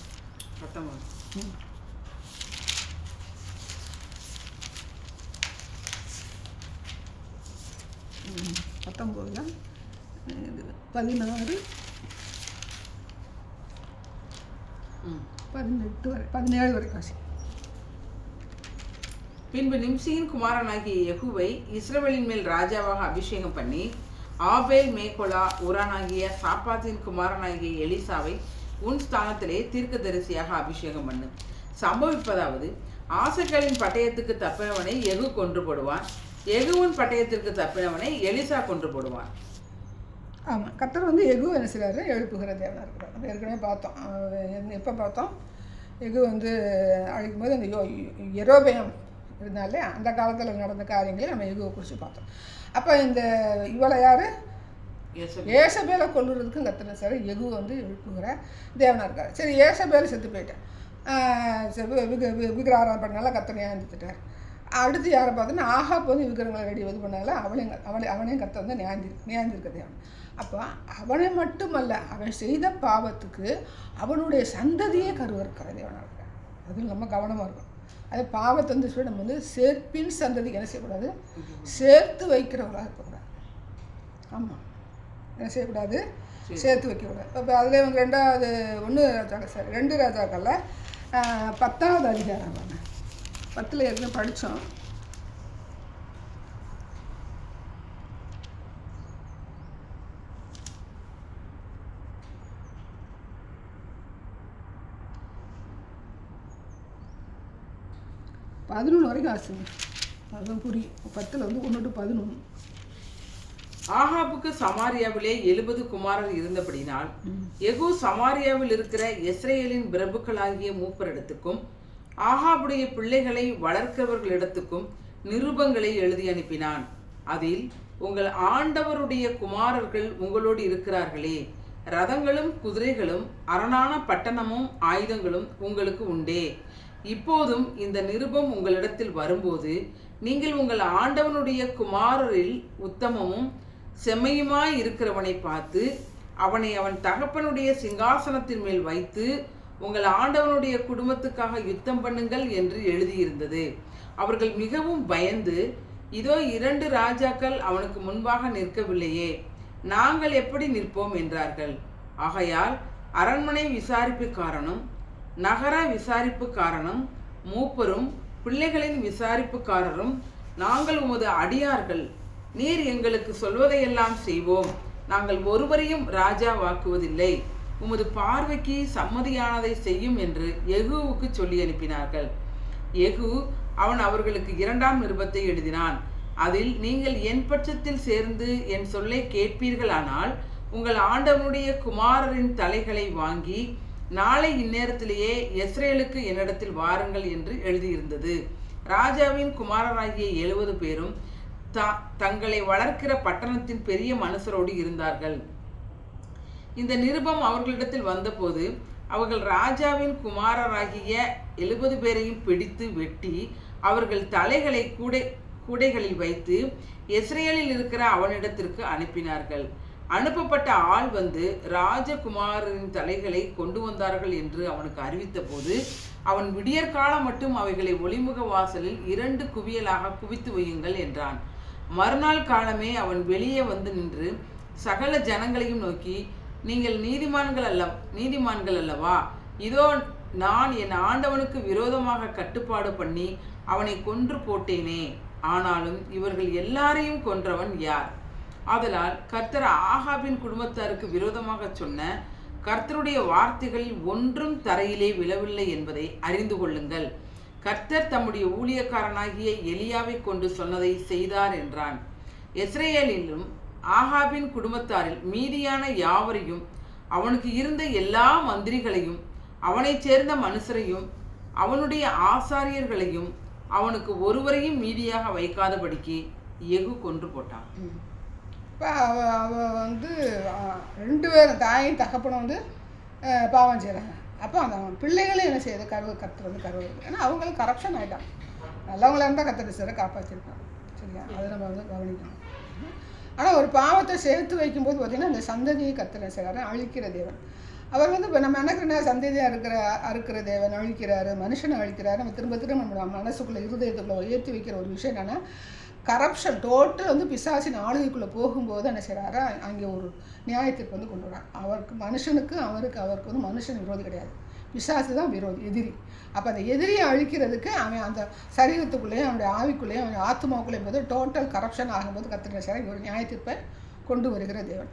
16 18 வரை 17 வரைக்கும் வாசி. பின்பு நிம்சியின் குமாரனாகிய யெகூவை இஸ்ரவேலின் மேல் ராஜாவாக அபிஷேகம் பண்ணி ஆபேல் மேகொலா ஊரானாகிய சாப்பாத்தின் குமாரனாகிய எலிசாவை உன் ஸ்தானத்திலே தீர்க்கதரிசியாக அபிஷேகம் பண்ணு. சம்பவிப்பதாவது, ஆசகேலின் பட்டயத்துக்கு தப்பினவனை யெகூ கொன்று போடுவான், யெகூவின் பட்டயத்திற்கு தப்பினவனை எலிசா கொன்று போடுவான். ஆமாம், கர்த்தர் வந்து யெகூ என்ன செய்கிறாரு, எழுப்புகிற தேவனாக இருக்கிறார். நம்ம ஏற்கனவே பார்த்தோம். எப்போ பார்த்தோம்? யெகூ வந்து அழிக்கும்போது அந்த யெரொபெயாம் இருந்தாலே அந்த காலத்தில் நடந்த காரியங்களை நம்ம யெகூவை குறித்து பார்த்தோம். அப்போ இந்த இவளை யார், ஏசபேலை கொல்லுறதுக்கு கர்த்தர் சார் யெகூ வந்து எழுப்புகிற தேவனாக இருக்கார். சரி, ஏசபேலை செத்து போயிட்டேன், விக்கிரகாரம் பண்ணால கர்த்தர் நியாயந்துட்டார். அடுத்து யாரை பார்த்தோன்னா ஆகாப் வந்து விக்கிரகங்களை ரெடி இது பண்ணால அவனையும் கர்த்தர் வந்து நியாயந்திருக்க தேவன். அப்போ அவனை மட்டுமல்ல, அவன் செய்த பாவத்துக்கு அவனுடைய சந்ததியே கருவறுக்கிற தேவனாக இருக்கார். அது நம்ம கவனமாக இருக்கும். அது பாவத்தை வந்து சொல்லி நம்ம வந்து சேர்ப்பின் சந்ததிக்கு என்ன செய்யக்கூடாது, சேர்த்து வைக்கிறவர்களாக இருக்கக்கூடாது. ஆமாம், என்ன செய்யக்கூடாது, சேர்த்து வைக்கக்கூடாது. இப்போ அதில் வந்து 2 ராஜாக்கள் சார் 2 ராஜாக்களில் 10வது அதிகாரம் 10 ஏற்கனவே படித்தோம். வரைக்கும் ஆசுங்க, அதுதான் புரியும். 10 வந்து 1 to 11. ஆகாபுக்கு சமாரியாவிலே 70 குமாரர் இருந்தபடினால் யெகூ சமாரியாவில் இருக்கிற இஸ்ரவேலின் பிரபுக்களாகிய மூப்பரிடத்துக்கும் ஆகாபுடைய பிள்ளைகளை வளர்க்கிறவர்களிடத்துக்கும் நிருபங்களை எழுதி அனுப்பினான். அதில், உங்கள் ஆண்டவருடைய குமாரர்கள் உங்களோடு இருக்கிறார்களே, ரதங்களும் குதிரைகளும் அரணான பட்டணமும் ஆயுதங்களும் உங்களுக்கு உண்டே. இப்போதும் இந்த நிருபம் உங்களிடத்தில் வரும்போது நீங்கள் உங்கள் ஆண்டவனுடைய குமாரரில் உத்தமமும் செம்மையுமாய் இருக்கிறவனை பார்த்து அவனை அவன் தகப்பனுடைய சிங்காசனத்தின் மேல் வைத்து உங்கள் ஆண்டவனுடைய குடும்பத்துக்காக யுத்தம் பண்ணுங்கள் என்று எழுதியிருந்தது. அவர்கள் மிகவும் பயந்து, இதோ 2 ராஜாக்கள் அவனுக்கு முன்பாக நிற்கவில்லையே, நாங்கள் எப்படி நிற்போம் என்றார்கள். ஆகையால் அரண்மனை விசாரிப்புக்காரனும் நகர விசாரிப்புக்காரனும் மூப்பரும் பிள்ளைகளின் விசாரிப்புக்காரரும், நாங்கள் உமது அடியார்கள், நீர் எங்களுக்கு சொல்வதையெல்லாம் செய்வோம், நாங்கள் ஒருவரையும் ராஜாவாக்குவதில்லை, உமது பார்வைக்கு சம்மதியானதை செய்யும் என்று யெகூவுக்கு சொல்லி அனுப்பினார்கள். யெகூ அவன் அவர்களுக்கு 2ஆம் நிருபத்தை எழுதினான். அதில், நீங்கள் என் பட்சத்தில் சேர்ந்து என் சொல்லை கேட்பீர்களானால் உங்கள் ஆண்டவனுடைய குமாரரின் தலைகளை வாங்கி நாளை இந்நேரத்திலேயே இஸ்ரேலுக்கு என்னிடத்தில் வாருங்கள் என்று எழுதியிருந்தது. ராஜாவின் குமாரராகிய 70 பேரும் தங்களை வளர்க்கிற பட்டணத்தின் பெரிய மனுஷரோடு இருந்தார்கள். இந்த நிருபம் அவர்களிடத்தில் வந்தபோது அவர்கள் ராஜாவின் குமாரராகிய 70 பேரையும் பிடித்து வெட்டி அவர்கள் தலைகளை கூடைகளில் வைத்து இஸ்ரேலில் இருக்கிற அவனிடத்திற்கு அனுப்பினார்கள். அனுப்பப்பட்ட ஆள் வந்து ராஜகுமாரின் தலைகளை கொண்டு வந்தார்கள் என்று அவனுக்கு அறிவித்த போது அவன் விடியற்காலம் மட்டும் அவைகளை ஒளிமுக வாசலில் 2 குவியலாக குவித்து வையுங்கள் என்றான். மறுநாள் காலமே அவன் வெளியே வந்து நின்று சகல ஜனங்களையும் நோக்கி, நீங்கள் நீதிமான்கள் அல்லவா? இதோ நான் என் ஆண்டவனுக்கு விரோதமாக கட்டுப்பாடு பண்ணி அவனை கொன்று போட்டேனே. ஆனாலும் இவர்கள் எல்லாரையும் கொன்றவன் யார்? ஆதலால் கர்த்தர் ஆகாபின் குடும்பத்தாருக்கு விரோதமாக சொன்ன கர்த்தருடைய வார்த்தைகளில் ஒன்றும் தரையிலே விழவில்லை என்பதை அறிந்து கொள்ளுங்கள். கர்த்தர் தம்முடைய ஊழியக்காரனாகிய எலியாவை கொண்டு சொன்னதை செய்தார் என்றான். இஸ்ரவேலிலும் ஆகாபின் குடும்பத்தாரில் மீதியான யாவரையும், அவனுக்கு இருந்த எல்லா மந்திரிகளையும், அவனைச் சேர்ந்த மனுஷரையும், அவனுடைய ஆசாரியர்களையும், அவனுக்கு ஒருவரையும் மீதியாக வைக்காதபடிக்கு யெகூ கொன்று போட்டான். இப்போ அவ வந்து 2 பேரும் தாயும் தகப்பனும் வந்து பாவம் செய்கிறாங்க. அப்போ அந்த பிள்ளைகளும் என்ன செய்யுது? கர்த்தர் வந்து கருவுது. ஏன்னா அவங்களும் கரப்ஷன் ஆகிட்டாங்க. நல்லவங்களா இருந்தால் கர்த்தர் சிறை காப்பாற்றிருக்காங்க. சரியா? அதை நம்ம வந்து கவனிக்கணும். ஆனால் ஒரு பாவத்தை சேர்த்து வைக்கும்போது பார்த்திங்கன்னா அந்த சந்ததியை கர்த்தர் செய்கிறாரு, அழிக்கிற தேவன். அவர் வந்து இப்போ நம்ம நினைக்கிறோன்னா சந்ததியாக அறுக்கிற தேவன் அழிக்கிறாரு, மனுஷனை அழிக்கிறாரு. நம்ம திரும்ப நம்ம மனசுக்குள்ளே இருதயத்துக்குள்ளே ஏற்றி வைக்கிற ஒரு விஷயம் என்னென்னா, கரப்ஷன் டோட்டல் வந்து பிசாசின் ஆளுகைக்குள்ளே போகும்போது என்ன செய்கிறாரா, அங்கே ஒரு நியாயத்திற்கு வந்து கொண்டு வரார். அவருக்கு வந்து மனுஷன் விரோதி கிடையாது, பிசாசு தான் விரோதி, எதிரி. அப்போ அந்த எதிரியை அழிக்கிறதுக்கு அவன் அந்த சரீரத்துக்குள்ளேயும் அவனுடைய ஆவிக்குள்ளேயும் அவனுடைய ஆத்மாவுக்குள்ளேயும் போது டோட்டல் கரப்ஷன் ஆகும்போது கர்த்தர் செய்கிறார், ஒரு நியாயத்திற்பை கொண்டு வருகிற தேவன்.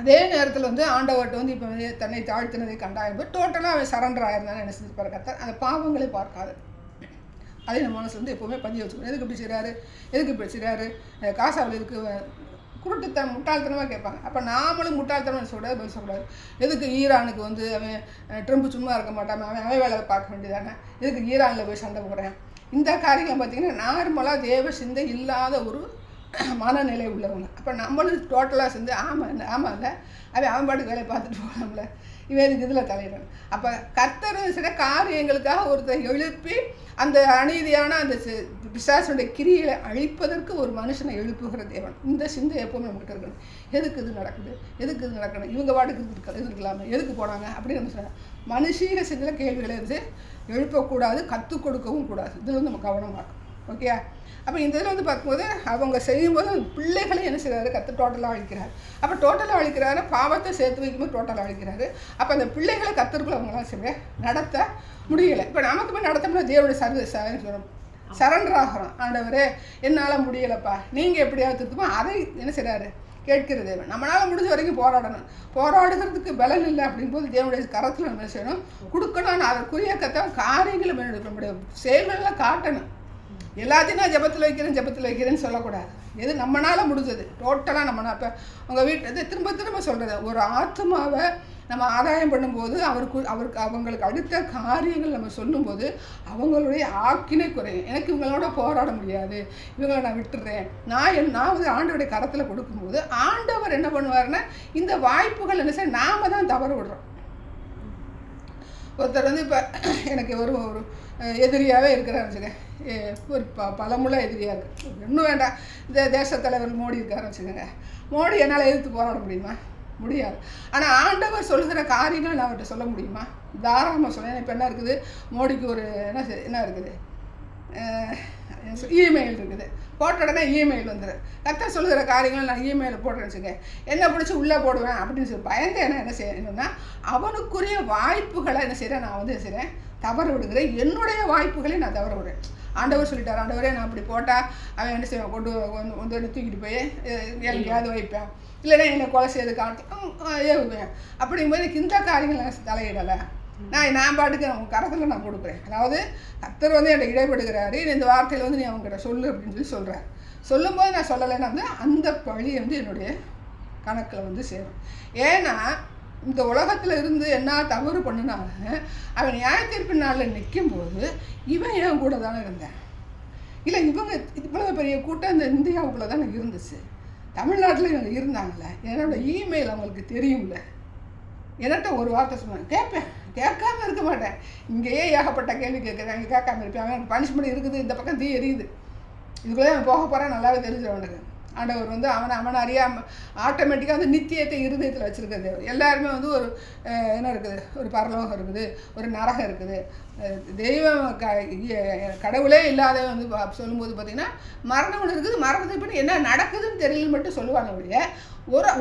அதே நேரத்தில் வந்து ஆண்டவர்கிட்ட வந்து இப்போ வந்து தன்னை தாழ்த்தினதை கண்டாயும்போது டோட்டலாக அவன் சரண்டர் ஆயிருந்தானே என்ன செஞ்சுருப்பார் கர்த்தர். அந்த பாவங்களை பார்க்காது. அதை நம்ம மனசு வந்து எப்போவுமே பதிய வச்சுக்கணும். எதுக்கு இப்படி செய்கிறாரு காசாவில் இதுக்கு முட்டாள்தனமாக கேட்பாங்க. அப்போ நாமளும் முட்டாள்தனம் சொல்லக்கூடாது, பதில் சொல்லக்கூடாது. எதுக்கு ஈரானுக்கு வந்து அவன் ட்ரம்ப் சும்மா இருக்க மாட்டான், அவன் வேலை பார்க்க வேண்டியதானே, எதுக்கு ஈரானில் போய் சண்டை போடுறேன்? இந்த காரியங்கள் பார்த்திங்கன்னா நார்மலாக தேவ சிந்தை இல்லாத ஒரு மனநிலை உள்ளவங்க. அப்போ நம்மளும் டோட்டலாக சேர்ந்து ஆமாம் இல்லை அவன் பாட்டுக்கு வேலையை பார்த்துட்டு போகலாம்ல, இவன் இதில் தலைவன். அப்போ கர்த்தர் சில காரியங்களுக்காக ஒருத்தர் எழுப்பி அந்த அநீதியான அந்த பிசாசுடைய கிரியை அழிப்பதற்கு ஒரு மனுஷனை எழுப்புகிற தேவன். இந்த சிந்தை எப்போவுமே நம்மகிட்ட இருக்கணும். எதுக்கு இது நடக்கணும், இவங்க பாட்டுக்கு இருக்கலாமே, எதுக்கு போனாங்க அப்படின்னு நம்ம சொன்னாங்க. மனுஷீக சிந்தையில் கேள்விகளை வந்து எழுப்பக்கூடாது, கற்றுக் கொடுக்கவும் கூடாது. இதில் வந்து நம்ம கவனமாக இருக்கணும். ஓகே? அப்போ இந்த இதில் வந்து பார்க்கும்போது அவங்க செய்யும்போது பிள்ளைகளையும் என்ன செய்கிறாரு, கற்று டோட்டலாக அழிக்கிறாரு. அப்போ டோட்டலாக அழிக்கிறாரு, பாவத்தை சேர்த்து வைக்கும்போது டோட்டலாக அழிக்கிறாரு. அப்போ அந்த பிள்ளைகளை கற்றுக்குள்ள அவங்களாம் செய்ய நடத்த முடியலை. இப்போ நமக்கு போய் நடத்தோம்னா தேவனுடைய சரண்டர் ஆகிறோம். ஆண்டவரே என்னால் முடியலைப்பா, நீங்கள் எப்படியாவது திருத்துமோ அதை என்ன செய்கிறாரு, கேட்கிற தேவன். நம்மளால் முடிஞ்ச வரைக்கும் போராடுகிறதுக்கு பலன் இல்லை அப்படின் போது தேவனுடைய கரத்தில் நம்ம செய்யணும், கொடுக்கணும். அதற்குரிய காரியங்களை நம்முடைய செயல்களெல்லாம் காட்டணும். எல்லாத்தையும் நான் ஜெபத்தில் வைக்கிறேன்னு சொல்லக்கூடாது. எது நம்மளால் முடிஞ்சது டோட்டலாக நம்ம இப்போ உங்கள் வீட்டில் திரும்ப சொல்கிறது, ஒரு ஆத்மாவை நம்ம ஆதாயம் பண்ணும்போது அவங்களுக்கு அடுத்த காரியங்கள் நம்ம சொல்லும்போது அவங்களுடைய ஆக்கினை குறையும். எனக்கு இவங்களோட போராட முடியாது, இவங்களை நான் விட்டுறேன், நான் வந்து ஆண்டவருடைய கரத்தில் கொடுக்கும்போது ஆண்டவர் என்ன பண்ணுவாருன்னா இந்த வாய்ப்புகள் என்ன செய்ய நாம் தான் தவற விடுறோம். ஒருத்தர் வந்து இப்போ எனக்கு ஒரு எதிரியாகவே இருக்கிறான்னு வச்சுக்கோங்க, ஒரு பலமுள்ள எதிரியாக இருக்குது. இன்னும் வேண்டாம், இந்த தேசத் தலைவர் மோடி இருக்காருன்னு வச்சுக்கோங்க. மோடி என்னால் எதிர்த்து போராட முடியுமா? முடியாது. ஆனால் ஆண்டவர் சொல்லுகிற காரியங்கள் நான் அவர்கிட்ட சொல்ல முடியுமா? தாராளமாக சொல்ல. இப்போ என்ன இருக்குது, மோடிக்கு ஒரு என்ன இருக்குது, இமெயில் இருக்குது, போட்ட உடனே இமெயில் வந்துடும். கரெக்டாக சொல்லுகிற காரியங்கள் நான் இமெயிலில் போட்டேன்னு வச்சுக்கேன், என்ன பிடிச்சி உள்ளே போடுவேன் அப்படின்னு சொல்லி பயந்து என்ன செய்யணும்னா அவனுக்குரிய வாய்ப்புகளை என்ன செய்கிறேன், நான் வந்து செய்கிறேன் தவற விடுகிறேன். என்னுடைய வாய்ப்புகளை நான் தவற விடுறேன். ஆண்டவர் சொல்லிட்டார், ஆண்டவரே நான் அப்படி போட்டால் அவன் என்ன செய்வான், கொண்டு தூக்கிட்டு போய் எங்கேயாவது வைப்பேன், இல்லைன்னா என்னை கொலை செய்து காட்டி ஏவுவேன். அப்படிங்கும்போது எனக்கு இந்த காரியங்கள் நான் தலையிடலை, நான் பாட்டுக்கு அவங்க கரத்தில் நான் கொடுக்குறேன். அதாவது கர்த்தர் வந்து என்னை இடைப்படுகிறாரு, இந்த வார்த்தையில் வந்து நீ அவங்ககிட்ட சொல்லு அப்படின்னு சொல்கிறேன். சொல்லும்போது நான் சொல்லலைன்னா வந்து அந்த பழி வந்து என்னுடைய கணக்கில் வந்து சேரும். ஏன்னா இந்த உலகத்தில் இருந்து என்ன தவறு பண்ணினாலும் அவன் நியாயத்தீர்ப்பு நாளில் நிற்கும்போது இவன் என் கூட தானே இருந்தேன். இல்லை இவங்க இவ்வளோ பெரிய கூட்டம் இந்த இந்தியாவுக்குள்ளே தானே இருந்துச்சு, தமிழ்நாட்டில் இவங்க இருந்தாங்கல்ல, என்னோட இமெயில் அவங்களுக்கு தெரியும்ல, என்கிட்ட ஒரு வார்த்தை சொன்னாங்க, கேட்காம இருக்க மாட்டேன். இங்கேயே ஏகப்பட்ட கேள்வி கேட்குறேன், அங்கே கேட்காம இருப்பேன். அவன் பனிஷ்மெண்ட் இருக்குது, இந்த பக்கம் தீ எரியுது, இதுக்குள்ளே அவன் போக போகிறேன் நல்லாவே தெரிஞ்சிடும் அவனுக்கு. ஆண்டவர் வந்து அவனை அறியாமல் ஆட்டோமேட்டிக்காக அந்த நித்தியத்தை இருதயத்தில் வச்சுருக்க தேவன். எல்லாருமே வந்து ஒரு என்ன இருக்குது, ஒரு பரலோகம் இருக்குது, ஒரு நரகம் இருக்குது. தெய்வம் கடவுளே இல்லாத வந்து சொல்லும்போது பார்த்திங்கன்னா மரணம் ஒன்று இருக்குது, மரணத்தை பற்றி என்ன நடக்குதுன்னு தெரியல மட்டும் சொல்லுவாங்க ஒழிய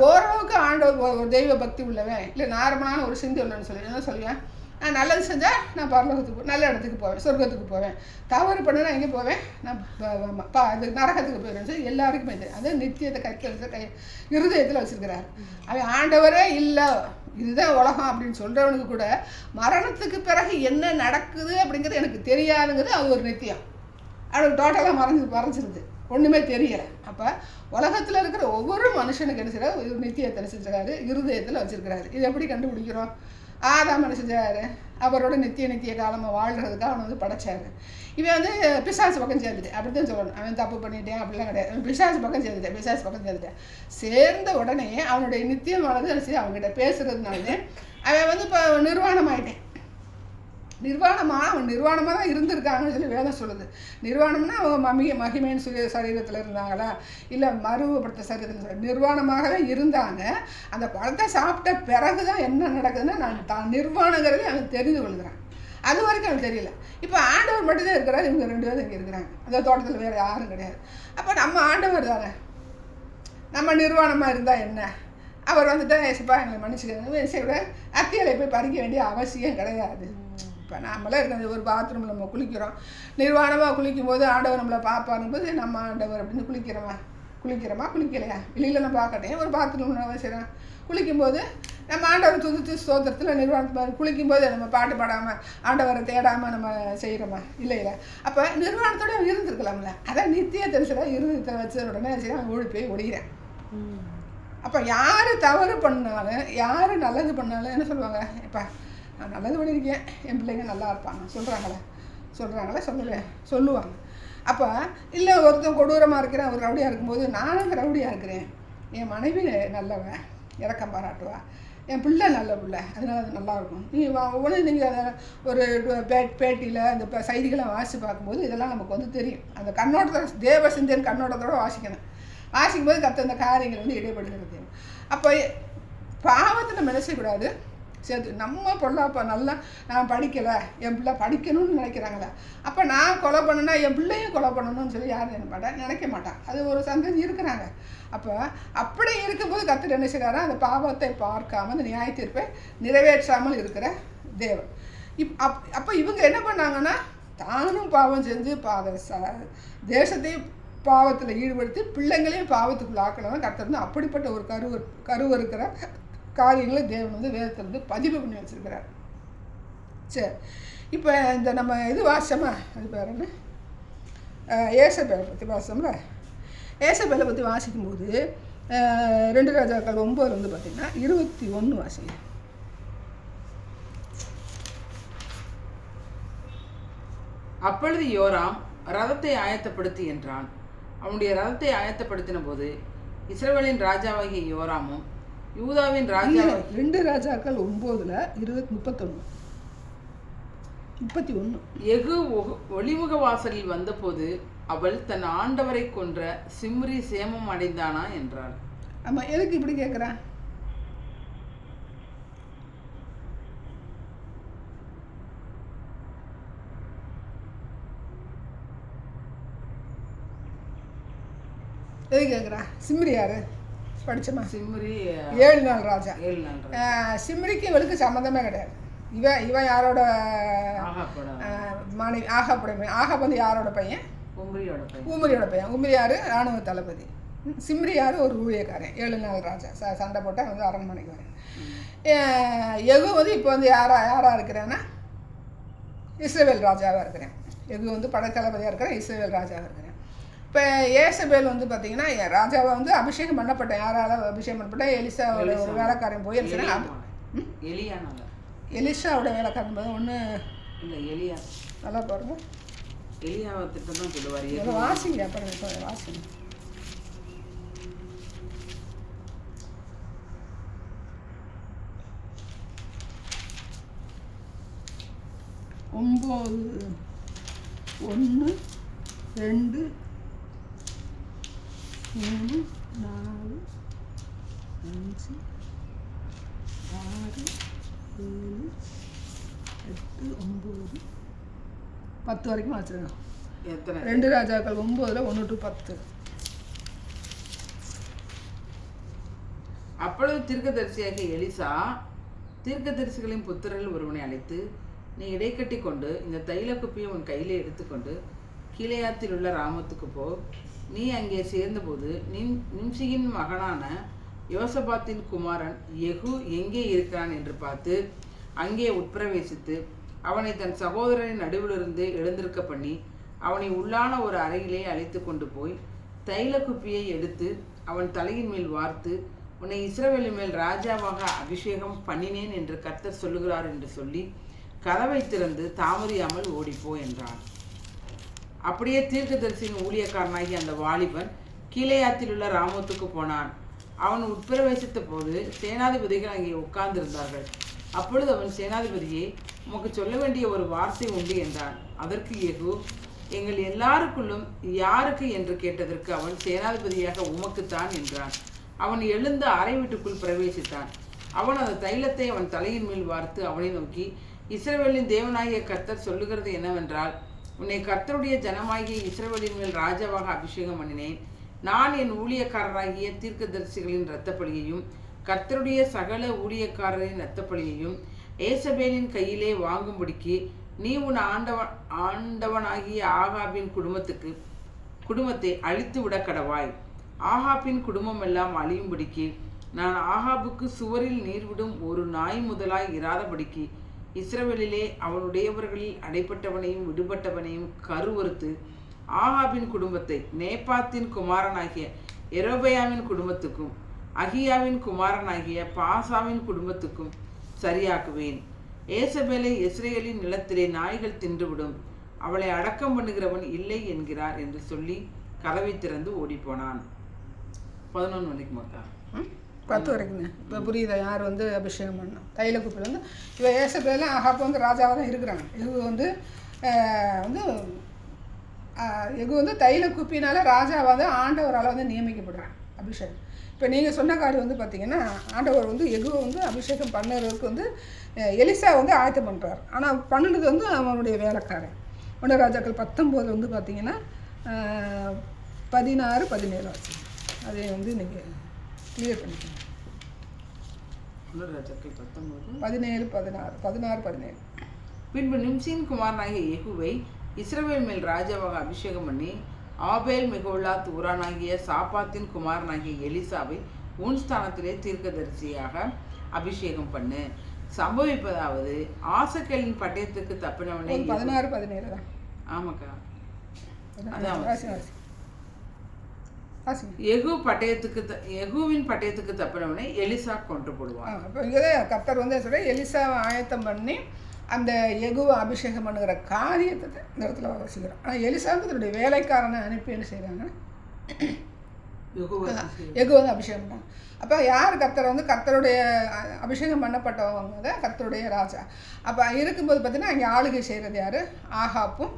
ஓரளவுக்கு ஆண்டவர் ஒரு தெய்வ பக்தி உள்ளவன் இல்லை நார்மலான ஒரு சிந்தி உள்ளன்னு சொல்லி என்ன சொல்லுவேன், நான் நல்லது செஞ்சால் நான் பரலோகத்துக்கு நல்ல இடத்துக்கு போவேன், சொர்க்கத்துக்கு போவேன், தவறு பண்ணனா எங்கே போவேன், நான் அது நரகத்துக்கு போயிடுவேன் சொல்லி எல்லாருக்குமே தெரியும். அது நித்தியத்தை இருதயத்தில் வச்சுருக்கிறார். அவன் ஆண்டவரே இல்லை இதுதான் உலகம் அப்படின்னு சொல்கிறவனுக்கு கூட மரணத்துக்கு பிறகு என்ன நடக்குது அப்படிங்கிறது எனக்கு தெரியாதுங்கிறது அது ஒரு நித்தியம். அவனுக்கு டோட்டலாக மறைஞ்சிருது, ஒன்றுமே தெரியலை. அப்போ உலகத்தில் இருக்கிற ஒவ்வொரு மனுஷனுக்கு என்ன செய்யறாரு, ஒரு நித்தியத்தை செஞ்சுருக்காரு, இருதயத்தில் வச்சுருக்கிறாரு. இது எப்படி கண்டுபிடிக்கிறோம்? ஆதாம் என்ன செஞ்சார், அவரோட நித்திய காலமாக வாழ்கிறதுக்காக அவனை வந்து படைச்சார். இவன் வந்து பிசாசு பக்கம் சேர்ந்துட்டேன் அப்படி தான் சொல்லணும். அவன் தப்பு பண்ணிட்டேன் அப்படிலாம் கிடையாது, அவன் பிசாசு பக்கம் சேர்ந்துட்டேன். சேர்ந்த உடனே அவனுடைய நித்தியமானது என்ன செய்ய அவங்ககிட்ட பேசுகிறதுனாலே அவன் வந்து இப்போ நிர்வாணமாயிட்டேன். அவன் நிர்வாணமாக தான் இருந்திருக்காங்கன்னு சொல்லி வேதம் சொல்லுது. நிர்வாணம்னா அவங்க மகிமைன்னு சொல்லி சரீரத்தில் இருந்தாங்களா, இல்லை மறுபடுத்த சரீரத்தில் நிர்வாணமாக தான் இருந்தாங்க. அந்த பழத்தை சாப்பிட்ட பிறகு தான் என்ன நடக்குதுன்னா தான் நிர்வாணங்கிறதே அவன் தெரிந்து கொள்கிறான். அது வரைக்கும் அவன் தெரியல. இப்போ ஆண்டவர் மட்டும்தான் இருக்கிறார், இவங்க 2 பேரும் இங்கே இருக்கிறாங்க. அந்த தோட்டத்தில் வேறு யாரும் கிடையாது. அப்போ நம்ம ஆண்டவர் தானே, நம்ம நிர்வாணமாக இருந்தால் என்ன, அவர் வந்துட்டு ஏசப்பா எங்களை மன்னிச்சுக்கிறாங்க விட அத்தியலை போய் பறிக்க வேண்டிய அவசியம் கிடையாது. இப்போ நம்மளே இருக்கிற ஒரு பாத்ரூமில் நம்ம குளிக்கிறோம், நிர்வாணமாக குளிக்கும் போது ஆண்டவர் நம்மளை பார்ப்பாரும்போது நம்ம ஆண்டவர் அப்படின்னு குளிக்கலையா வெளியில் நம்ம பார்க்கட்டேன். ஒரு பாத்ரூமில் நம்ம செய்கிறோம், குளிக்கும்போது நம்ம ஆண்டவர் துதித்து ஸ்தோத்திரத்தில் நிர்வாணத்தை குளிக்கும்போது நம்ம பாட்டு பாடாமல் ஆண்டவரை தேடாமல் நம்ம செய்கிறோமா? இல்லை. அப்போ நிர்வாணத்தோடு அவன் இருந்திருக்கலாம்ல. அதான் நித்திய தெரிசலாக இருதயத்தை வச்ச உடனே சரி அவன் ஓடி போய் ஒழிகிறேன். அப்போ யார் தவறு பண்ணாலும் யார் நல்லது பண்ணாலும் என்ன சொல்லுவாங்க, இப்போ நான் நல்லது பண்ணியிருக்கேன், என் பிள்ளைங்க நல்லா இருப்பாங்க சொல்கிறாங்களே சொல்லுவாங்க. அப்போ இல்லை ஒருத்தன் கொடூரமாக இருக்கிறேன், ஒரு ரவுடியாக இருக்கும்போது நானும் ரவுடியாக இருக்கிறேன், என் மனைவி நல்லவன் இறக்கம் பாராட்டுவா, என் பிள்ளை நல்ல பிள்ளை, அதனால அது நல்லாயிருக்கும். ஒவ்வொன்று நீங்கள் அதை ஒரு பேட்டியில் அந்த செய்திகளை வாசித்து பார்க்கும்போது இதெல்லாம் நமக்கு வந்து தெரியும். அந்த கண்ணோட்டத்தோட தேவ சிந்தன் கண்ணோட்டத்தோடு வாசிக்கும்போது கற்று அந்த காரியங்கள் வந்து இடைப்படுகிறது. அப்போ பாவத்தை நம்ம என்ன செய்யக்கூடாது, சேர்த்து நம்ம பொருளாப்பா நல்லா நான் படிக்கலை, என் பிள்ளை படிக்கணும்னு நினைக்கிறாங்களே, அப்போ நான் கொலை பண்ணுனா என் பிள்ளையும் கொலை பண்ணணும்னு சொல்லி யாரும் நினைக்க மாட்டான். அது ஒரு சந்ததி இருக்கிறாங்க. அப்போ அப்படி இருக்கும்போது கர்த்தர் என்ன செய்கிறாரா, அந்த பாவத்தை பார்க்காம அந்த நியாய தீர்ப்பை நிறைவேற்றாமல் இருக்கிற தேவன். அப்போ இவங்க என்ன பண்ணாங்கன்னா தானும் பாவம் செஞ்சு தேசத்தையும் பாவத்தில் ஈடுபடுத்தி பிள்ளைங்களையும் பாவத்துக்குள்ள ஆக்கணும். கர்த்தர் வந்து அப்படிப்பட்ட ஒரு கருவறுக்கிற காரியங்களை தேவன் வந்து வேதத்தில் வந்து பதிவு பண்ணி வச்சுருக்கிறார். சரி, இப்போ இந்த நம்ம இது வாசமா அது பேர் என்ன, ஏசபேலை பற்றி வாசம்ல. ஏசபேலை பற்றி வாசிக்கும்போது 2 ராஜாக்கள் 9 வந்து பார்த்திங்கன்னா 21 வாசிங்க. அப்பொழுது யோராம் ரதத்தை ஆயத்தப்படுத்தி என்றான். அவனுடைய ரதத்தை ஆயத்தப்படுத்தின போது இஸ்ரவேலின் ராஜாவாகிய யோராமும் யூதாவின் ராஜா 2 ராஜாக்கள் 9:31 எகு ஒளிமுக வாசலில் வந்தபோது அவள் தன் ஆண்டவரை கொன்ற சிம்ரி சேமம் அடைந்தானா என்றாள். ஆமா, எதுக்கு இப்படி கேட்குறான்? எது கேட்குறா? சிம்ரி யாரு படிச்சமா? சிம்ரி 7 நாள் ராஜா. சிம்ரிக்கு இவளுக்கு சம்மந்தமே கிடையாது. இவன் யாரோட மனைவி? ஆகாப் வந்து யாரோட பையன்? உமரியோட பையன். உமரி யாரு? இராணுவ தளபதி. சிம்ரி யாரு? ஒரு ஊழியக்காரன். 7 நாள் ராஜா. சண்டை போட்டால் வந்து அரண்மனைக்கு வரேன். எகு வந்து இப்போ வந்து யாரா இருக்கிறேன்னா இஸ்ரவேல் ராஜாவாக இருக்கிறேன். எகு வந்து படைத்தளபதியாக இருக்கிறேன், இஸ்ரவேல் ராஜாவாக இருக்கிறேன். இப்போ ஏசபேல் வந்து பார்த்தீங்கன்னா ராஜாவை வந்து அபிஷேகம் பண்ணப்பட்ட யாரால அபிஷேகம் பண்ணப்பட்ட எலிசாவோட ஒரு வேலைக்காரன் போய் எலிசாவோட வேலைக்காரன் போது ஒன்று இல்லை எலியா நல்லா பாருங்க. எலியாவை திட்டம் தான் சொல்லுவார். வாசிங்க அப்புறம் வாசிங்க. ஒம்பது 1 2 3 4 5 6 7 8 9 10 வரைக்கும் வச்சுருங்க. எத்தனை? 2 ராஜாக்கள் 9ல் 1 to 10. அப்பொழுது தீர்க்கதரிசியாக எலிசா தீர்க்கதரிசிகளின் புத்திரரில் ஒருவனை அழைத்து, நீ இடைக்கட்டி கொண்டு இந்த தைல குப்பியை உன் கையிலே எடுத்துக்கொண்டு கீலேயாத்தில் உள்ள ராமத்துக்கு போ. நீ அங்கே சேர்ந்தபோது நிம்சியின் மகனான யோசபாத்தின் குமாரன் யெகூ எங்கே இருக்கிறான் என்று பார்த்து அங்கே உட்பிரவேசித்து அவனை தன் சகோதரனின் நடுவிலிருந்து எழுந்திருக்க பண்ணி அவனை உள்ளான ஒரு அறையிலே அழைத்து கொண்டு போய் தைல குப்பியை எடுத்து அவன் தலையின் மேல் வார்த்து, உன்னை இஸ்ரவேலின் மேல் ராஜாவாக அபிஷேகம் பண்ணினேன் என்று கர்த்தர் சொல்லுகிறார் என்று சொல்லி கதவை திறந்து தாமதியாமல் ஓடிப்போ என்றான். அப்படியே தீர்க்கதரிசியின் ஊழியக்காரனாகி அந்த வாலிபன் கீலேயாத்தில் உள்ள ராமோத்துக்கு போனான். அவன் உட்பிரவேசித்த போது சேனாதிபதிகள் அங்கே உட்கார்ந்திருந்தார்கள். அப்பொழுது அவன், சேனாதிபதியே, உமக்கு சொல்ல வேண்டிய ஒரு வார்த்தை உண்டு என்றான். அதற்கு யெகூ, எங்கள் எல்லாருக்குள்ளும் யாருக்கு என்று கேட்டதற்கு அவன், சேனாதிபதியாக உமக்குத்தான் என்றான். அவன் எழுந்து அறை வீட்டுக்குள் பிரவேசித்தான். அவன் அந்த தைலத்தை அவன் தலையின் மேல் வார்த்து அவனை நோக்கி, இஸ்ரவேலின் தேவனாகிய கர்த்தர் சொல்லுகிறது என்னவென்றால், உன்னை கர்த்தருடைய ஜனமாகிய இஸ்ரவேலின் மேல் ராஜாவாக அபிஷேகம் பண்ணினேன். நான் என் ஊழியக்காரராகிய தீர்க்கதரிசிகளின் இரத்தப்பழியையும் கர்த்தருடைய சகல ஊழியக்காரரின் இரத்தப்பழியையும் ஏசபேலின் கையிலே வாங்கும்படிக்கு நீ உன் ஆண்டவனாகிய ஆகாபின் குடும்பத்தை அழித்து விட கடவாய். ஆகாபின் குடும்பம் எல்லாம் அழியும்படிக்கு நான் ஆகாபுக்கு சுவரில் நீர்விடும் ஒரு நாய் முதலாய் இராதபடிக்கு இஸ்ரவேலிலே அவனுடையவர்களில் அடைப்பட்டவனையும் விடுபட்டவனையும் கருவறுத்து ஆகாபின் குடும்பத்தை நேபாத்தின் குமாரனாகிய எரோபயாமின் குடும்பத்துக்கும் அகியாவின் குமாரனாகிய பாசாவின் குடும்பத்துக்கும் சரியாக்குவேன். ஏசபேலை இஸ்ரேலின் நிலத்திலே நாய்கள் தின்றுவிடும், அவளை அடக்கம் பண்ணுகிறவன் இல்லை என்கிறார் என்று சொல்லி கதவை திறந்து ஓடிப்போனான். 11 மணிக்கு மக்கா 10 வரைக்குங்க. இப்போ புரியுதா யார் வந்து அபிஷேகம் பண்ணோம்? தைல குப்பியில் வந்து இவன் ஏசபேல ஆகாப்பு வந்து ராஜாவாக தான் இருக்கிறாங்க. யெகூ வந்து தைல குப்பினால ராஜாவாக தான் ஆண்டவரால் வந்து நியமிக்கப்படுறான் அபிஷேகம். இப்போ நீங்கள் சொன்ன காரியம் வந்து பார்த்தீங்கன்னா, ஆண்டவர் வந்து யெகூவை வந்து அபிஷேகம் பண்ணுறதுக்கு வந்து எலிசா வந்து ஆயத்தம் பண்ணுறார். ஆனால் பண்ணினது வந்து அவனுடைய வேலைக்காரன். 1 ராஜாக்கள் 19 வந்து பார்த்தீங்கன்னா 16, 17 ஆச்சு. அதை வந்து நீங்கள் கிளியர் பண்ணிக்கணும். 17, 16, 17. பின்பு நிம்சியின் குமாரனாகிய யெகூவை இஸ்ரவேல் மேல் ராஜாவாக அபிஷேகம் பண்ணி ஆபேல் மெகோலாத் ஊரானாகிய சாப்பாத்தின் குமாரனாகிய எலிசாவை உன் ஸ்தானத்திலே தீர்க்கதரிசியாக அபிஷேகம் பண்ணு. சம்பவிப்பதாவது, ஆசகேலின் பட்டயத்துக்கு தப்பினவனை 16, 17 தான். ஆமாக்கா, யெகூவின் பட்டயத்துக்கு தப்பினவனை எலிசா கொன்று போடுவான். இப்போ இங்கே கர்த்தர் வந்து சொல்ற எலிசாவை ஆயத்தம் பண்ணி அந்த யெகூவை அபிஷேகம் பண்ணுகிற காரியத்தை இந்த இடத்துல வசிக்கிறோம். ஆனால் எலிசாவுக்கு தன்னுடைய வேலைக்காரனை அனுப்பி என்ன செய்கிறாங்க? யெகூ வந்து அபிஷேகம் பண்ணாங்க. அப்போ யார் கர்த்தர் வந்து கர்த்தருடைய அபிஷேகம் பண்ணப்பட்டவங்க தான் கர்த்தருடைய ராஜா. அப்போ இருக்கும்போது பார்த்தீங்கன்னா அங்கே ஆளுகை செய்கிறது யார்? ஆகாப்பும்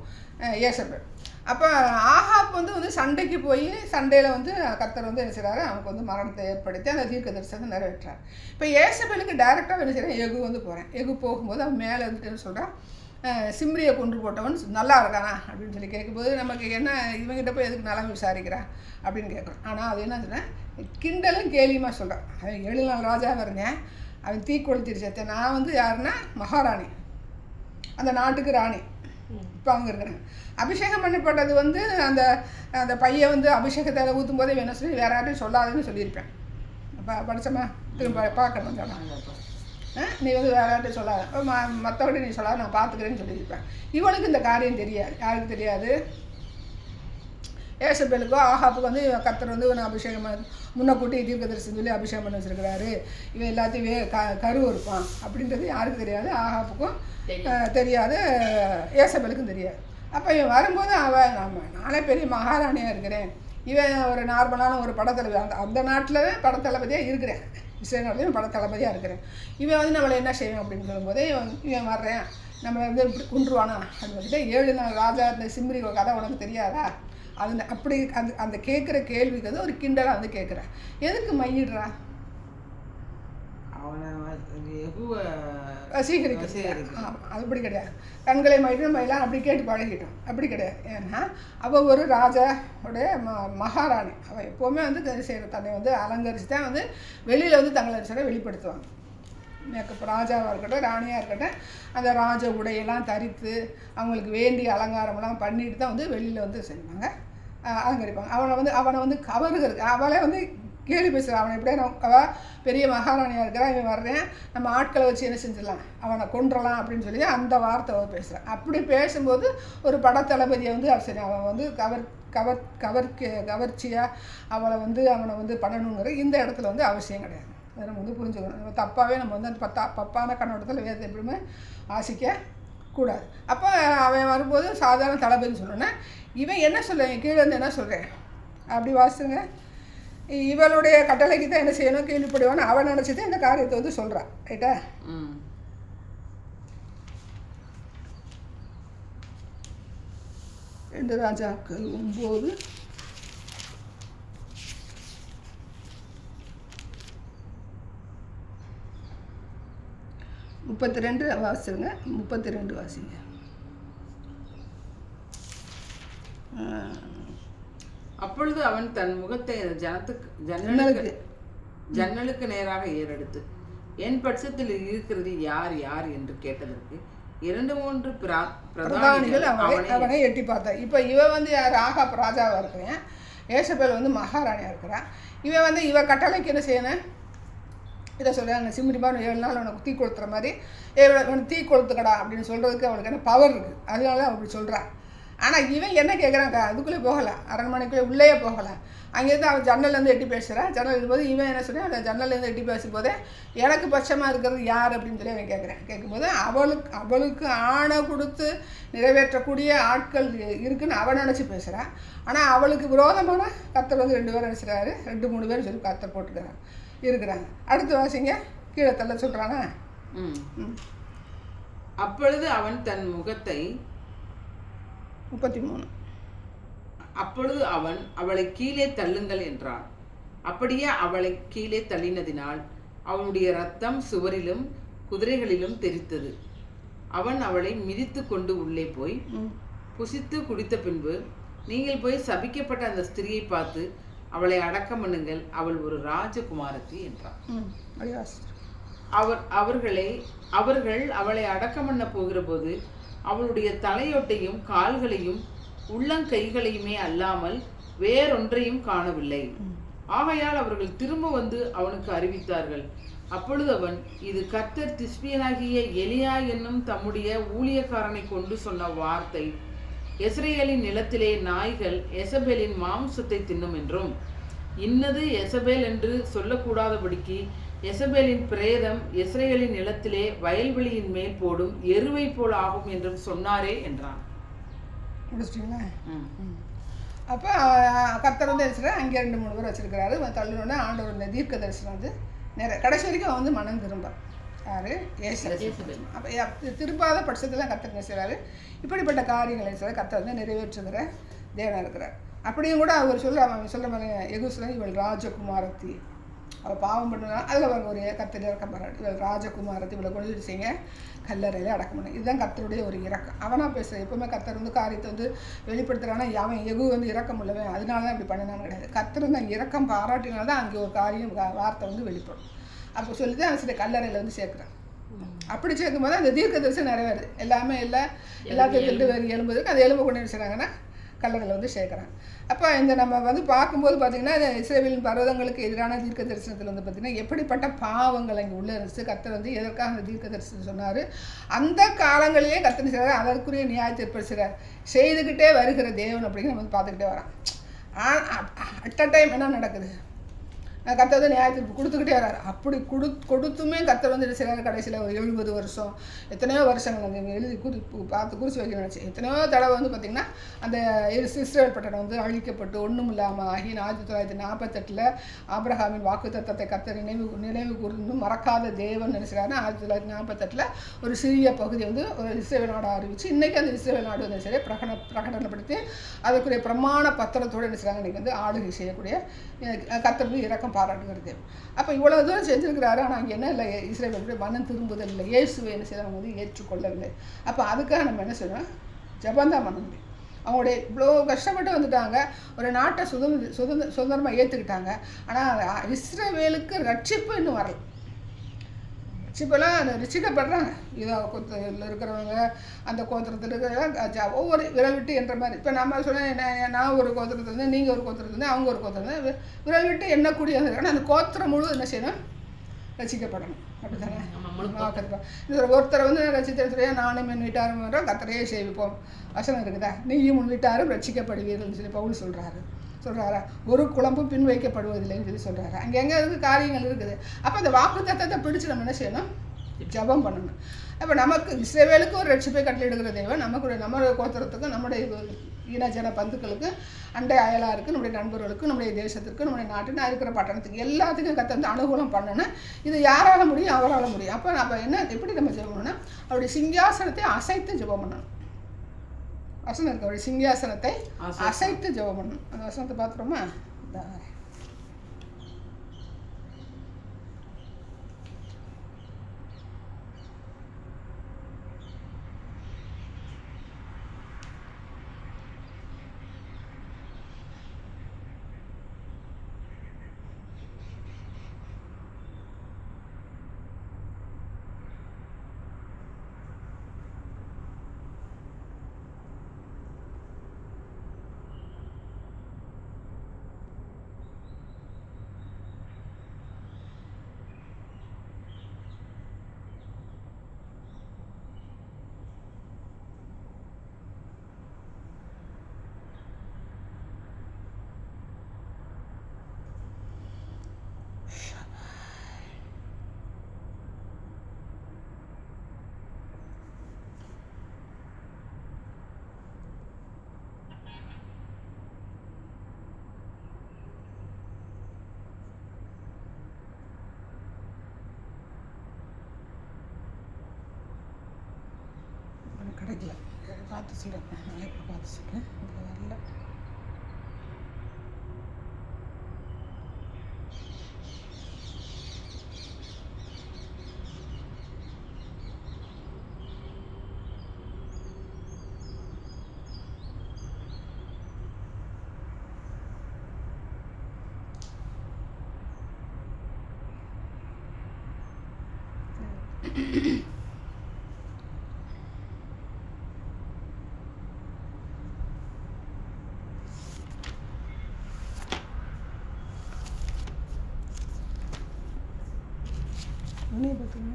ஏசபேல். அப்போ ஆகாப் வந்து சண்டைக்கு போய் சண்டையில் வந்து கர்த்தர் வந்து என்ன செய்கிறாரு? அவனுக்கு வந்து மரணத்தை ஏற்படுத்தி அந்த தீர்க்க தரிசனத்தை நிறைவேற்றார். இப்போ ஏசபேலுக்கு டைரெக்டாக என்ன செய்கிறேன்? யெகூ வந்து போகிறேன். யெகூ போகும்போது அவன் மேலே வந்துட்டு என்ன சொல்கிறான்? சிம்ரியை கொண்டு போட்டவன் நல்லா இருக்கானா அப்படின்னு சொல்லி கேட்கும்போது நமக்கு என்ன, இவங்கிட்ட போய் எதுக்கு நலம் விசாரிக்கிறா அப்படின்னு கேட்குறான். ஆனால் அது என்ன சொல்கிறேன்? கிண்டலும் கேலியுமா சொல்கிறான். அவன் 7 நாள் ராஜாவாக இருந்தேன், அவன் தீ கொளுத்திருச்சேன். நான் வந்து யாருன்னா மகாராணி, அந்த நாட்டுக்கு ராணி. இப்போ அவங்க இருக்கிறாங்க. அபிஷேகம் பண்ணப்பட்டது வந்து அந்த அந்த பையன் வந்து அபிஷேகத்தை ஊற்றும் போதே வேணும் சொல்லி வேறு யார்ட்டையும் சொல்லாதுன்னு சொல்லியிருப்பேன். அப்போ படித்தோமா திரும்ப பார்க்கணும் சொன்னாங்க. நீ வந்து வேறு யார்ட்டையும் சொல்லாத, மற்றபடி நீ சொல்லாத, நான் பார்த்துக்கிறேன்னு சொல்லியிருப்பேன். இவனுக்கு இந்த காரியம் தெரியாது. யாருக்கு தெரியாது? ஏசபேலுக்கோ ஆகாப்புக்கு வந்து கர்த்தர் வந்து இவனை அபிஷேகம் முன்னக்கூட்டி தீர்க்கதரிசனம் சொல்லி அபிஷேகம் பண்ணி வச்சுருக்கிறாரு, இவன் எல்லாத்தையும் கருவு இருப்பான் அப்படின்றது யாருக்கும் தெரியாது. ஆகாப்புக்கும் தெரியாது, ஏசபேலுக்கும் தெரியாது. அப்போ இவன் வரும்போது நானே பெரிய மகாராணியாக இருக்கிறேன், இவன் ஒரு நார்மலான ஒரு படத்தளபதி, அந்த நாட்டில் படத்தளபதியாக இருக்கிறேன், இஸ்ரேல் நாட்டிலையும் படத்தளபதியாக இருக்கிறேன், இவன் வந்து நம்மளை என்ன செய்வேன் அப்படின்னு சொல்லும்போதே இவன் வர்றேன், நம்மளை வந்து இப்படி குன்றுவானா அப்படின்னு வந்துட்டு 7 நாள் ராஜா இந்த சிம்ரி கதை உனக்கு தெரியாதா? அது அப்படி அந்த கேட்குற கேள்விக்கு வந்து ஒரு கிண்டலாக வந்து கேட்குறா. எதுக்கு மையிடுறா? அவனை ஆமாம், அது அப்படி கிடையாது. கண்களை மயிலும் மயிலாம் அப்படி கேட்டு பழகிட்டோம், அப்படி கிடையாது. ஏன்னா அவள் ஒரு ராஜாவுடைய மகாராணி. அவள் எப்போவுமே வந்து தன்னை வந்து அலங்கரித்து தான் வந்து வெளியில் வந்து தங்களை வெளிப்படுத்துவாங்க. மேக்கப் ராஜாவாக இருக்கட்டும் ராணியாக இருக்கட்டும், அந்த ராஜ உடையெல்லாம் தரித்து அவங்களுக்கு வேண்டிய அலங்காரமெல்லாம் பண்ணிட்டு தான் வந்து வெளியில் வந்து செய்வாங்க, அலங்கரிப்பாங்க. அவனை வந்து கவருகிறது. அவளை வந்து கேள்வி பேசுகிறான். அவனை எப்படியா அவள் பெரிய மகாராணியாக இருக்கிறான், இவன் வர்றேன், நம்ம ஆட்களை வச்சு என்ன செஞ்சிடலாம், அவனை கொன்றலாம் அப்படின்னு சொல்லி அந்த வார்த்தை அவள் பேசுகிறான். அப்படி பேசும்போது ஒரு படத்தளபதியை வந்து சரி அவன் வந்து கவர்ச்சியாக அவனை வந்து பண்ணணுங்கிற இந்த இடத்துல வந்து அவசியம் கிடையாது. அதை நம்ம வந்து புரிஞ்சுக்கணும். நம்ம தப்பாகவே நம்ம வந்து அந்த தப்பான கண்ணோட்டத்தில் வேதத்தை எப்படியுமே வாசிக்க கூடாது. அப்போ அவன் வரும்போது சாதாரண தளபதி சொல்லணுன்னா இவன் என்ன சொல்கிறேன், கீழே இருந்து என்ன சொல்கிறேன் அப்படி வாசிங்க. இவளுடைய கட்டளைக்கு தான் என்ன செய்யணும், கீழ்ப்படிவான்னு அவன் நினச்சிட்டு இந்த காரியத்தை வந்து சொல்கிறான். ரைட்டா? 2 ராஜாக்கள் 9 32 வாசிங்க. 32 வாசிங்க. அப்பொழுது அவன் தன் முகத்தை ஜன்னலுக்கு நேராக ஏறெடுத்து என் பட்சத்தில் இருக்கிறது யார் யார் என்று கேட்டதற்கு 2-3 பிரதானிகள் அவனை எட்டி பார்த்தான். இப்போ இவன் வந்து யார், ஆகாப் ராஜாவாக இருக்கிறேன், ஏசபேல் வந்து மகாராணியாக இருக்கிறான். இவன் வந்து இவ கட்டளைக்கு என்ன செய்யணும், இதை சொல்கிறேன், சிம்ரிமான் 7 நாள் அவனுக்கு தீ கொளுத்துற மாதிரி அவனுக்கு தீ கொளுத்துக்கடா அப்படின்னு சொல்கிறதுக்கு அவனுக்கு என்ன பவர் இருக்குது, அதனால தான் அப்படி சொல்கிறான். ஆனால் இவன் என்ன கேட்குறாங்க, அதுக்குள்ளே போகலை, அரண்மனைக்குள்ளே உள்ளேயே போகலை. அங்கேருந்து அவன் ஜன்னல்லேருந்து எட்டி பேசுகிறான். ஜன்னல் இருக்கும்போது இவன் என்ன சொல்கிறான், அந்த ஜன்னல்லேருந்து எட்டி பேசும்போதே எனக்கு பட்சமாக இருக்கிறது யார் அப்படின்னு சொல்லி அவன் கேட்கும்போது அவளுக்கு ஆணை கொடுத்து நிறைவேற்றக்கூடிய ஆட்கள் இருக்குன்னு அவன் நினச்சி பேசுகிறான். ஆனால் அவளுக்கு விரோதமான கர்த்தர் வந்து 2 பேர் நினச்சிட்டாரு, 2-3 பேர் சொல்லி கர்த்தர் இருக்கிறாங்க. அடுத்து வாசிங்க, கீழே தள்ள சொல்கிறாங்க. அப்பொழுது அவன் தன் முகத்தை 33 அப்பொழுது அவன் அவளை கீழே தள்ளுங்கள் என்றான். அப்படியே அவளை கீழே தள்ளினதினால் அவனுடைய இரத்தம் சுவரிலும் குதிரைகளிலும் தெரித்தது. அவன் அவளை மிதித்து கொண்டு உள்ளே போய் புசித்து குடித்த பின்பு, நீங்கள் போய் சபிக்கப்பட்ட அந்த ஸ்திரியை பார்த்து அவளை அடக்கம் பண்ணுங்கள், அவள் ஒரு ராஜகுமாரத்தி என்றான். அவர்கள் அவளை அடக்கம் பண்ண போகிற போது அவளுடைய தலையொட்டையும் கால்களையும் உள்ளங்கைகளையுமே அல்லாமல் வேறொன்றையும் காணவில்லை. ஆகையால் அவர்கள் திரும்ப வந்து அவனுக்கு அறிவித்தார்கள். அப்பொழுது அவன், இது கர்த்தர் திஸ்பியனாகிய எலியா என்னும் தம்முடைய ஊழியக்காரனை கொண்டு சொன்ன வார்த்தை, எஸ்ரேலின் நிலத்திலே நாய்கள் எசபேலின் மாம்சத்தை தின்னும் என்றும், இன்னது எசபேல் என்று சொல்லக்கூடாதபடிக்கு எசபேலின் பிரேதம் இஸ்ரேலின் நிலத்திலே வயல்வெளியின் மேல் போடும் எருவை போல் ஆகும் என்றும் சொன்னாரே என்றான். முடிச்சிட்டிங்களா? அப்போ கர்த்தர் வந்து அங்கே 2-3 பேர் வச்சிருக்கிறாரு. தள்ளினோடனே ஆண்டவர் இந்த தீர்க்க தரிசனம் வந்து கடைசி வரைக்கும் அவன் வந்து மனம் திரும்ப யார், ஏசபேல். அப்போ திரும்பாத பட்சத்தில் கர்த்தர் என்ன செய்கிறாரு, இப்படிப்பட்ட காரியங்களை செய்ய கர்த்தர் வந்து நிறைவேற்றுகிற தேவனாக இருக்கிறார். அப்படியும் கூட அவர் சொல்ல மாதிரி எகுஸ்ல இவள் ராஜகுமாரத்தி, அவள் பாவம் பண்ணுனா அதில் ஒரு கர்த்தர் இறக்கம் பாராட்டு, இவள் ராஜகுமாரத்தி, இவளை கொண்டு செய்யுங்க, கல்லறையில் அடக்கம் பண்ணு. இதுதான் கர்த்தருடைய ஒரு இறக்கம். அவனாக பேசுகிறேன். எப்போவுமே கர்த்தர் வந்து காரியத்தை வந்து வெளிப்படுத்துகிறான்னா அவன் எகு வந்து இறக்கம் உள்ளவன், அதனால தான் இப்படி பண்ணினான்னு கிடையாது. கர்த்தர் வந்து அங்கே இறக்கம் பாராட்டினால்தான் அங்கே ஒரு காரியம் வார்த்தை வந்து வெளிப்படும். அப்போ சொல்லி தான் சில கல்லறையில் வந்து சேர்க்குறான். அப்படி சேர்க்கும்போது அந்த தீர்க்க தரிசனம் நிறைவேறுது. எல்லாமே எல்லாத்தையும் திட்டு வேறு எலும்புக்கு அந்த எலும்பு கொண்டு செய்கிறாங்கன்னா கல்லறையில் வந்து சேர்க்குறாங்க. அப்போ இந்த நம்ம வந்து பார்க்கும்போது பார்த்திங்கன்னா இஸ்ரவேலின் பர்வதங்களுக்கு எதிரான தீர்க்க தரிசனத்தில் வந்து பார்த்திங்கன்னா எப்படிப்பட்ட பாவங்கள் அங்கே உள்ளே இருந்துச்சு, கர்த்தர் வந்து எதற்காக அந்த தீர்க்க தரிசனம் சொன்னார், அந்த காலங்களிலே கர்த்தர் செய்கிறார், அதற்குரிய நியாயத்தை ஏற்படுத்துகிறார், செய்துக்கிட்டே வருகிற தேவன் அப்படிங்கிற நம்ம வந்து பார்த்துக்கிட்டே வரோம். அட் அ டைம் என்ன நடக்குது, கர்த்தர் வந்து நியாயத்தீர்ப்பு கொடுத்துக்கிட்டே வர்றாரு. அப்படி கொடுத்துமே கர்த்தர் வந்து சில கடைசியில் ஒரு 70 வருஷம் எத்தனையோ வருஷங்கள் வந்து எழுதி குறித்து வைக்க நினச்சி எத்தனையோ தடவை வந்து பார்த்திங்கன்னா அந்த இஸ்ரவேல் பட்டணம் வந்து அழிக்கப்பட்டு ஒன்றும் இல்லாமல் ஆகி 1948 ஆபிரகாமின் வாக்குத்தத்தத்தை கர்த்தர் நினைவு கூர்ந்து மறக்காத தேவன் நினைச்சாருன்னா 1948 ஒரு சிறிய பகுதி வந்து ஒரு இஸ்ரவேல் நாடு அறிவிச்சு இன்றைக்கி அந்த இஸ்ரவேல் நாடு வந்து சரி பிரகடனப்படுத்தி அதுக்குரிய பிரமாண பத்திரத்தோடு நினைச்சாங்க இன்றைக்கி வந்து ஆளுகை செய்யக்கூடிய கர்த்தர் இறக்கம் பாராட்டுகிறது. அப்போ இவ்வளோ தூரம் செஞ்சுருக்கிறாரு. ஆனால் அங்கே என்ன இல்லை, இஸ்ரவேலுடைய மனம் திரும்புதல் இல்லை, இயேசுவை என்ன செய்யறவங்க வந்து ஏற்றுக்கொள்ளவில்லை. அப்போ அதுக்காக நம்ம என்ன செய்யணும், ஜபந்தான் பண்ண முடியும். அவங்களுடைய இவ்வளோ கஷ்டப்பட்டு வந்துட்டாங்க, ஒரு நாட்டை சுதந்திரமாக ஏற்றுக்கிட்டாங்க. ஆனால் இஸ்ரவேலுக்கு ரட்சிப்பு இன்னும் வரல. ரட்சிப்பெல்லாம் ரட்சிக்கப்படுறாங்க. இதோ கோத்திரத்தில் இருக்கிறவங்க அந்த கோத்திரத்தில் இருக்கிற ஒவ்வொரு விரல் விட்டு என்ற மாதிரி. இப்போ நம்ம சொன்ன நான் ஒரு கோத்திரத்துலேருந்து நீங்கள் ஒரு கோத்திரத்துலேருந்து அவங்க ஒரு கோத்திரத்துலேருந்து விரல் விட்டு எண்ணக்கூடிய ஆனால் அந்த கோத்திரம் முழு என்ன செய்யணும், ரசிக்கப்படணும். அப்படி தானே ஒருத்தரை வந்து ரசித்தியா நானும் என் வீட்டாரும் கர்த்தரையே சேவிப்போம் வசனம் இருக்குதா, நீயும் உன் வீட்டாரும் ரட்சிக்கப்படுவீர்கள்னு சொல்லி பவுல் சொல்கிறாரா. ஒரு குழம்பும் பின் வைக்கப்படுவதில்லைன்னு சொல்லி சொல்கிறாரு. அங்கே எங்கே இருக்குது காரியங்கள் இருக்குது. அப்போ அந்த வாக்குத்தத்தத்தை பிடிச்சி நம்ம என்ன செய்யணும், ஜபம் பண்ணணும். அப்போ நமக்கு இஸ்ரவேலுக்கு ஒரு ரட்சிப்பை கட்டளையிடுகிற தேவன் நம்மளுடைய கோத்திரத்துக்கும் நம்முடைய இனஜன பந்துக்களுக்கு அண்டை அயலாருக்கு நம்முடைய நண்பர்களுக்கு நம்முடைய தேசத்துக்கு நம்முடைய நாட்டுன்னு இருக்கிற பட்டணத்துக்கு எல்லாத்துக்கும் கற்று வந்து அனுகூலம் பண்ணணும். இது யாரால முடியும், அவரால் முடியும். அப்போ நம்ம என்ன எப்படி நம்ம ஜபம் பண்ணணும்னா அவருடைய சிங்காசனத்தை அசைத்து ஜபம் பண்ணணும். வசனம் இருக்கு, அவருடைய சிங்காசனத்தை அசைத்து ஜெபம் பண்ணணும். அந்த வசனத்தை பார்த்துறோமா? கிடைக்கல, பார்த்து சொல்கிறேன். நான் இப்போ பார்த்து சொல்கிறேன். இதில் வரல. மணி பார்த்துங்க,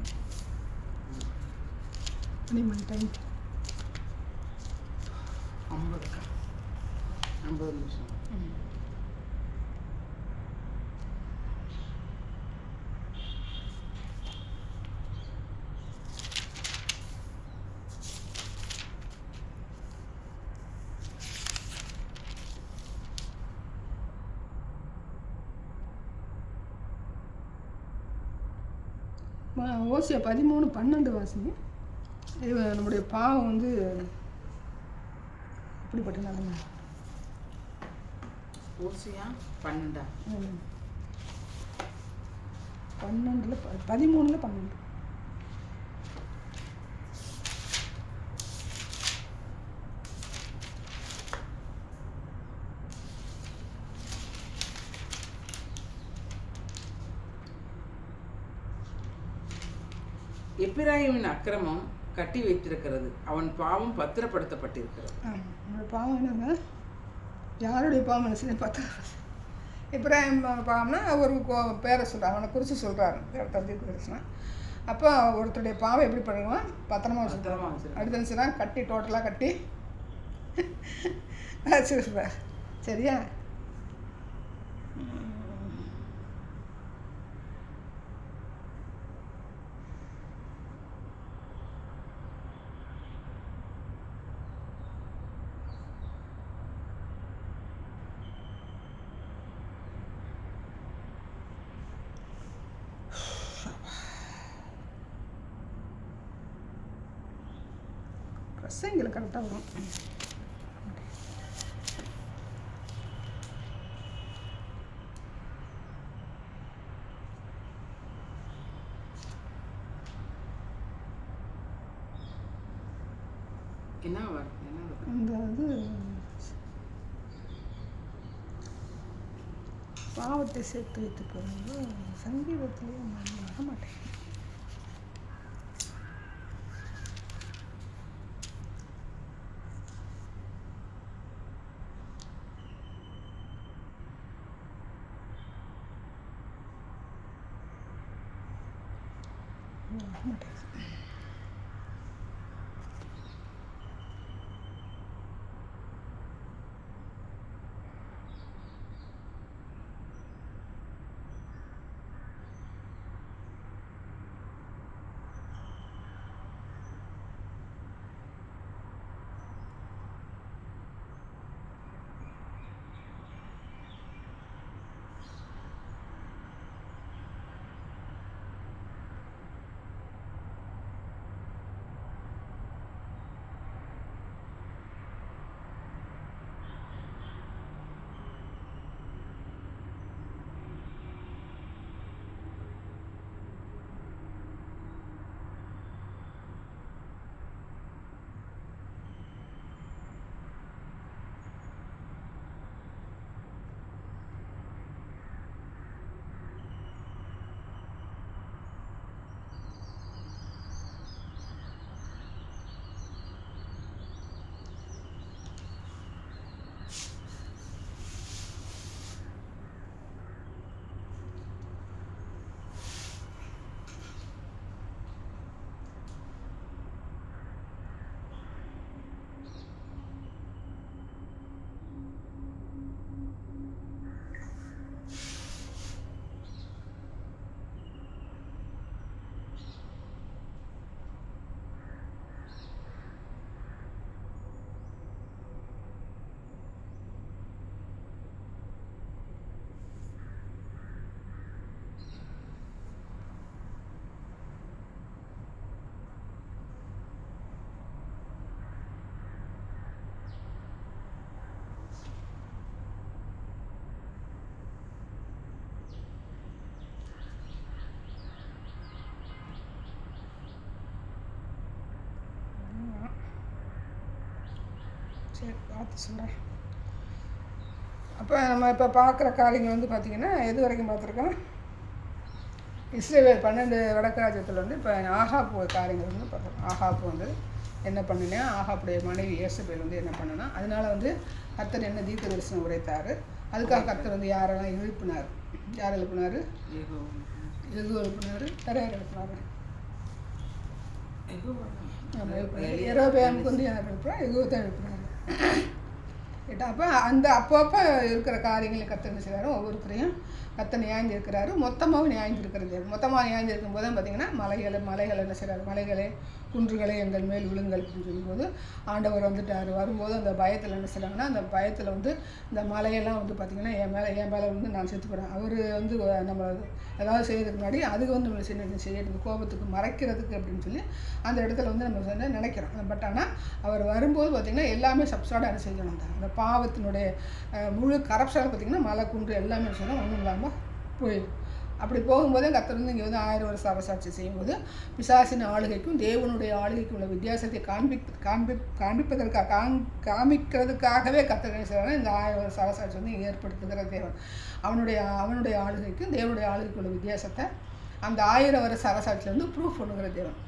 மணி டைம் 50 நிமிஷம். ஓசியா 13:12 வாசிங்க. நம்முடைய பாவம் வந்து இப்படிப்பட்ட நிலைமை. ஓசியா 12 13:12. எப்பிராயிமின் அக்கிரமம் கட்டி வைத்திருக்கிறது, அவன் பாவம் பத்திரப்படுத்தப்பட்டிருக்கிறது. பாவம் என்னங்க, யாருடைய பாவம் என்ன பத்திரம்? எப்பிராயிம் பாவம்னா ஒரு பேரை சொல்கிறார், அவனை குறித்து சொல்கிறாரு தந்தி கிருஷ்ணன். அப்போ ஒருத்தருடைய பாவம் எப்படி பண்ணுவான், பத்திரமா வச்சுருவான். அடுத்த நிமிஷம் கட்டி டோட்டலாக கட்டி வச்சுருப்பார். சரியா? இங்கே கரெக்டாக வரும். இந்த இது பாவத்தை சேர்த்து வைத்து போகிறது சங்கீதத்திலேயே வர மாட்டேன். சரி பார்த்து சொல்கிறேன். அப்போ நம்ம இப்போ பார்க்குற காரியங்கள் வந்து பார்த்திங்கன்னா எது வரைக்கும் பார்த்துருக்கோம்? இஸ்ரவேல் 12 வடக்கு ராஜ்யத்தில் வந்து இப்போ ஆகாப்பு காரியங்கள் வந்து பார்க்குறோம். ஆகாப்பு வந்து என்ன பண்ணினா, ஆகாப்புடைய மனைவி யேசபேல் வந்து என்ன பண்ணுனா, அதனால வந்து கர்த்தர் என்ன தீர்க்க தரிசனம் உரைத்தார். அதுக்காக கர்த்தர் வந்து யாரெல்லாம் எழுப்பினார்? யார் எழுப்பினார்? எகு எழுப்பினார். வேறு யார் எழுப்பினார்? எரோபேமுக்கு வந்து யார் எழுப்புறா? எகுவை தான் எழுப்பினார். அப்போ அப்பப்போ இருக்கிற காரியங்களை கர்த்தர் என்ன செய்கிறாரு? ஒவ்வொருத்தரையும் கர்த்தர் நியாய்ந்து இருக்கிறாரு. மொத்தமாகவும் நியாய்ந்து இருக்கிறது. மொத்தமாக நியாய்ந்து இருக்கும்போது தான் பார்த்திங்கன்னா மலைகள் என்ன செய்கிறாரு? மலைகளே குன்றுகளே எங்கள் மேல் விழுங்கள் அப்படின்னு சொல்லும்போது ஆண்டவர் வந்துட்டார். வரும்போது அந்த பயத்தில் என்ன செய்கிறாங்கன்னா, அந்த பயத்தில் வந்து இந்த மலையெல்லாம் வந்து பார்த்திங்கன்னா என் மேலே வந்து நான் செத்து போகிறேன். அவர் வந்து நம்ம ஏதாவது செய்யறதுக்கு முன்னாடி அதுக்கு வந்து நம்ம செய்யறது கோபத்துக்கு மறைக்கிறதுக்கு அப்படின்னு சொல்லி அந்த இடத்துல வந்து நம்ம நினைக்கிறோம். பட் ஆனால் அவர் வரும்போது பார்த்திங்கன்னா எல்லாமே சப்ஸ்டார்டாக என்ன செய்யணும், அந்த பாவத்தினுடைய முழு கரப்ஷனை பார்த்திங்கன்னா மலை குன்று எல்லாமே சொன்னால் ஒன்றும் இல்லாமல் போயிடும். அப்படி போகும்போதே கர்த்தர் வந்து இங்கே வந்து 1000 வருஷம் அரசாட்சி செய்யும்போது பிசாசின் ஆளுகைக்கும் தேவனுடைய ஆளுகைக்கும் உள்ள வித்தியாசத்தை காமிக்கிறதுக்காகவே கர்த்தர் என்ன செய்கிறாங்க, இந்த 1000 வருஷம் அரசாட்சி வந்து ஏற்படுத்துகிற தேவன். அவனுடைய ஆளுகைக்கும் தேவனுடைய ஆளுகைக்கும் உள்ள வித்தியாசத்தை அந்த 1000 வருஷ அரசாட்சியில் வந்து ப்ரூஃப் பண்ணுகிற தேவன்.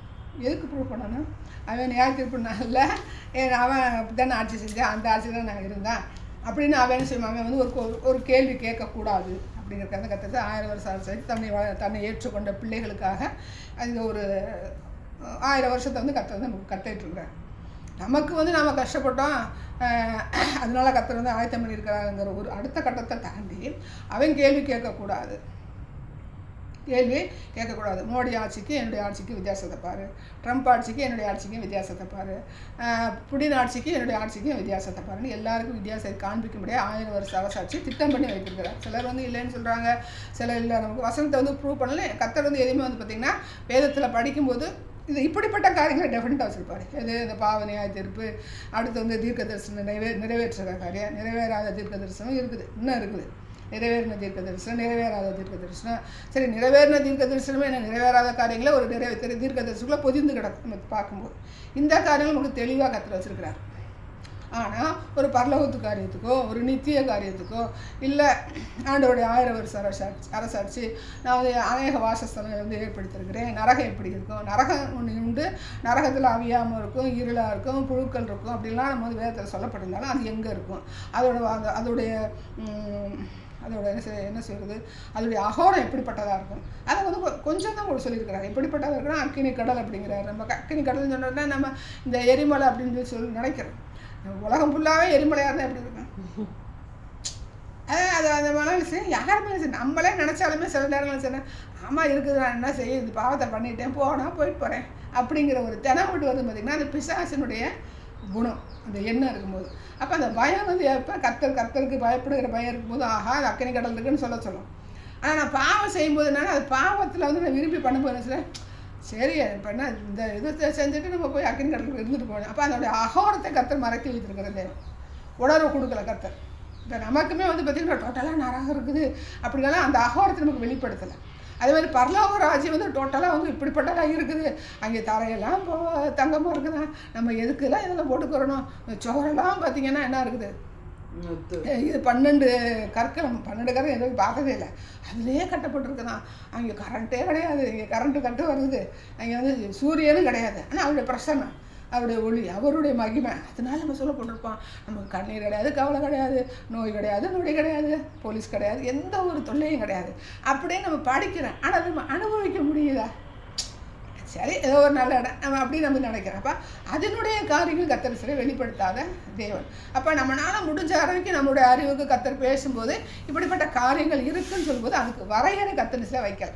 எதுக்கு ப்ரூவ் பண்ணணும்? அவன் நியாய தீர்ப்புனால அவன் அப்படி தானே ஆட்சி செஞ்சேன், அந்த ஆட்சி தான் நான் இருந்தேன் அப்படின்னு அவன் என்ன செய்வான்? அவன் வந்து ஒரு கேள்வி கேட்கக்கூடாது அப்படிங்கிறத கற்றுட்டு 1000 வருஷம் அரசாட்சி தன்னை ஏற்றுக்கொண்ட பிள்ளைகளுக்காக அந்த ஒரு 1000 வருஷத்தை வந்து கர்த்தர் நமக்கு கட்டிட்டுருக்குறார். நமக்கு வந்து நாம் கஷ்டப்பட்டோம், அதனால கர்த்தர் வந்து ஆயத்தம் பண்ணியிருக்கிறாருங்கிற ஒரு அடுத்த கட்டத்தை தாண்டி அவன் கேள்வி கேட்கக்கூடாது. மோடி ஆட்சிக்கு என்னுடைய ஆட்சிக்கு வித்தியாசத்தை பாரு, ட்ரம்ப் ஆட்சிக்கு என்னுடைய ஆட்சிக்கும் வித்தியாசத்தை பாரு, புடின் ஆட்சிக்கு என்னுடைய ஆட்சிக்கும் வித்தியாசத்தை பாருன்னு எல்லாருக்கும் வித்தியாசத்தை காண்பிக்க முடியாது 1000 வருஷ அரசாட்சி திட்டம் பண்ணி வைத்திருக்கிறார். சிலர் வந்து இல்லைன்னு சொல்கிறாங்க, சிலர் இல்லை. நமக்கு வசனத்தை வந்து ப்ரூவ் பண்ணல. கர்த்தர் வந்து எதுவுமே வந்து பார்த்திங்கன்னா வேதத்தில் படிக்கும்போது இது இப்படிப்பட்ட காரியங்களை டெஃபினட்டாக வச்சுருப்பாரு. இது இந்த பாவ நியாய தீர்ப்பு, அடுத்து வந்து தீர்க்க தரிசனம் நிறைவேற்றுற காரியம், நிறைவேறாத தீர்க்க தரிசனம் இருக்குது, இன்னும் இருக்குது. நிறைவேறின தீர்க்க தரிசனம், நிறைவேறாத தீர்க்க தரிசனம். சரி, நிறைவேறின தீர்க்க தரிசனமே என்ன, நிறைவேறாத காரியங்களை ஒரு தீர்க்க தரிசனக்குள்ளே பொதிந்து கிடக்கும் நம்ம பார்க்கும்போது. இந்த காரியங்கள் நமக்கு தெளிவாக கற்றுக்க வச்சுருக்கிறார். ஆனால் ஒரு பரலோகத்து காரியத்துக்கோ ஒரு நித்திய காரியத்துக்கோ இல்லை ஆண்டவருடைய 1000 வருஷ அரசாட்சி, நான் வந்து அநேக வாசஸ்தலங்களை வந்து ஏற்படுத்தியிருக்கிறேன், நரகம் எப்படி இருக்கும், நரகம் ஒன்று உண்டு, நரகத்தில் அவியாமல் இருக்கும், இருளாக இருக்கும், புழுக்கள் இருக்கும், அப்படிலாம் நம்ம வந்து வேதத்தில் சொல்லப்பட்டிருந்தாலும் அது எங்கே இருக்கும், அதோடைய என்ன செய்வது, அதோடைய அகோரம் எப்படிப்பட்டதாக இருக்கும், அதை வந்து கொஞ்சம் தான் கூட சொல்லியிருக்கிறார். எப்படிப்பட்டதாக இருக்குன்னா அக்கினி கடல் அப்படிங்கிறார். நம்ம அக்கினி கடல்னு சொன்னோம்னா நம்ம இந்த எரிமலை அப்படின்னு சொல்லி நினைக்கிறோம். உலகம் ஃபுல்லாகவே எரிமலையாக இருந்தால் எப்படி இருக்கும்? அது அந்த மாதிரி விஷயம் யாருமே நம்மளே நினச்சாலுமே சில நேரங்கள் சொன்னேன், ஆமாம் இருக்குது, நான் என்ன செய்ய, இது பாவத்தை பண்ணிட்டேன், போயிட்டு போகிறேன் அப்படிங்கிற ஒரு தினம் விட்டு வந்து பார்த்திங்கன்னா அது பிசாசினுடைய குணம், அந்த எண்ணம் இருக்கும்போது. அப்போ அந்த பயம் வந்து எப்போ கர்த்தருக்கு பயப்படுகிற பயம் இருக்கும்போது ஆஹா அது அக்கினி கடல் இருக்குன்னு சொல்லும். ஆனால் நான் பாவம் செய்யும்போது என்னன்னா அது பாவத்தில் வந்து நான் விரும்பி பண்ணும்போது சில சரி இப்போ என்ன இந்த இதை செஞ்சுட்டு நம்ம போய் அக்கினி கடலுக்கு இருந்துட்டு போகணும். அப்போ அதனுடைய அகோரத்தை கர்த்தர் மறைக்க வைத்திருக்கிற தேவன், உணர்வு கொடுக்கல கர்த்தர். இப்போ நமக்குமே வந்து பார்த்திங்கன்னா டோட்டலாக நரகம் இருக்குது அப்படின்னாலும் அந்த அகோரத்தை நமக்கு வெளிப்படுத்தலை. அதே மாதிரி பரலோக ராஜ்யம் வந்து டோட்டலாக வந்து இப்படிப்பட்டலாம் இருக்குது, அங்கே தரையெல்லாம் தங்கமாக இருக்குதா, நம்ம எதுக்குலாம் இதெல்லாம் போட்டுக்கிறணும், சோரெல்லாம் பார்த்திங்கன்னா என்ன இருக்குது, இது 12 கற்கள் எதுவும் பார்த்ததே இல்லை, அதுலேயே கட்டப்பட்டிருக்குதான். அங்கே கரண்ட்டே கிடையாது, இங்கே கரண்ட்டு கட்டு வருது, அங்கே வந்து சூரியனும் கிடையாது, ஆனால் அவருடைய பிரசன்னம், அவருடைய ஒளி, அவருடைய மகிமை, அதனால நம்ம சொல்லப்பட்டிருப்போம். நமக்கு கண்ணீர் கிடையாது, கவலை கிடையாது, நோய் கிடையாது, நொடி கிடையாது, போலீஸ் கிடையாது, எந்த ஒரு தொல்லையும் கிடையாது அப்படியே நம்ம படிக்கிறோம். ஆனால் நம்ம அனுபவிக்க முடியுதா? சரி, ஏதோ ஒரு நல்ல இடம் நம்ம அப்படி நம்ம நினைக்கிறோம். அப்போ அதனுடைய காரியங்கள் கர்த்தர் சரி வெளிப்படுத்தாத தேவன். அப்போ நம்மளால் முடிஞ்ச வரைக்கும் நம்மளுடைய அறிவுக்கு கர்த்தர் பேசும்போது இப்படிப்பட்ட காரியங்கள் இருக்குன்னு சொல்லும்போது அதுக்கு வரையறை கர்த்தர் சில வைக்கல.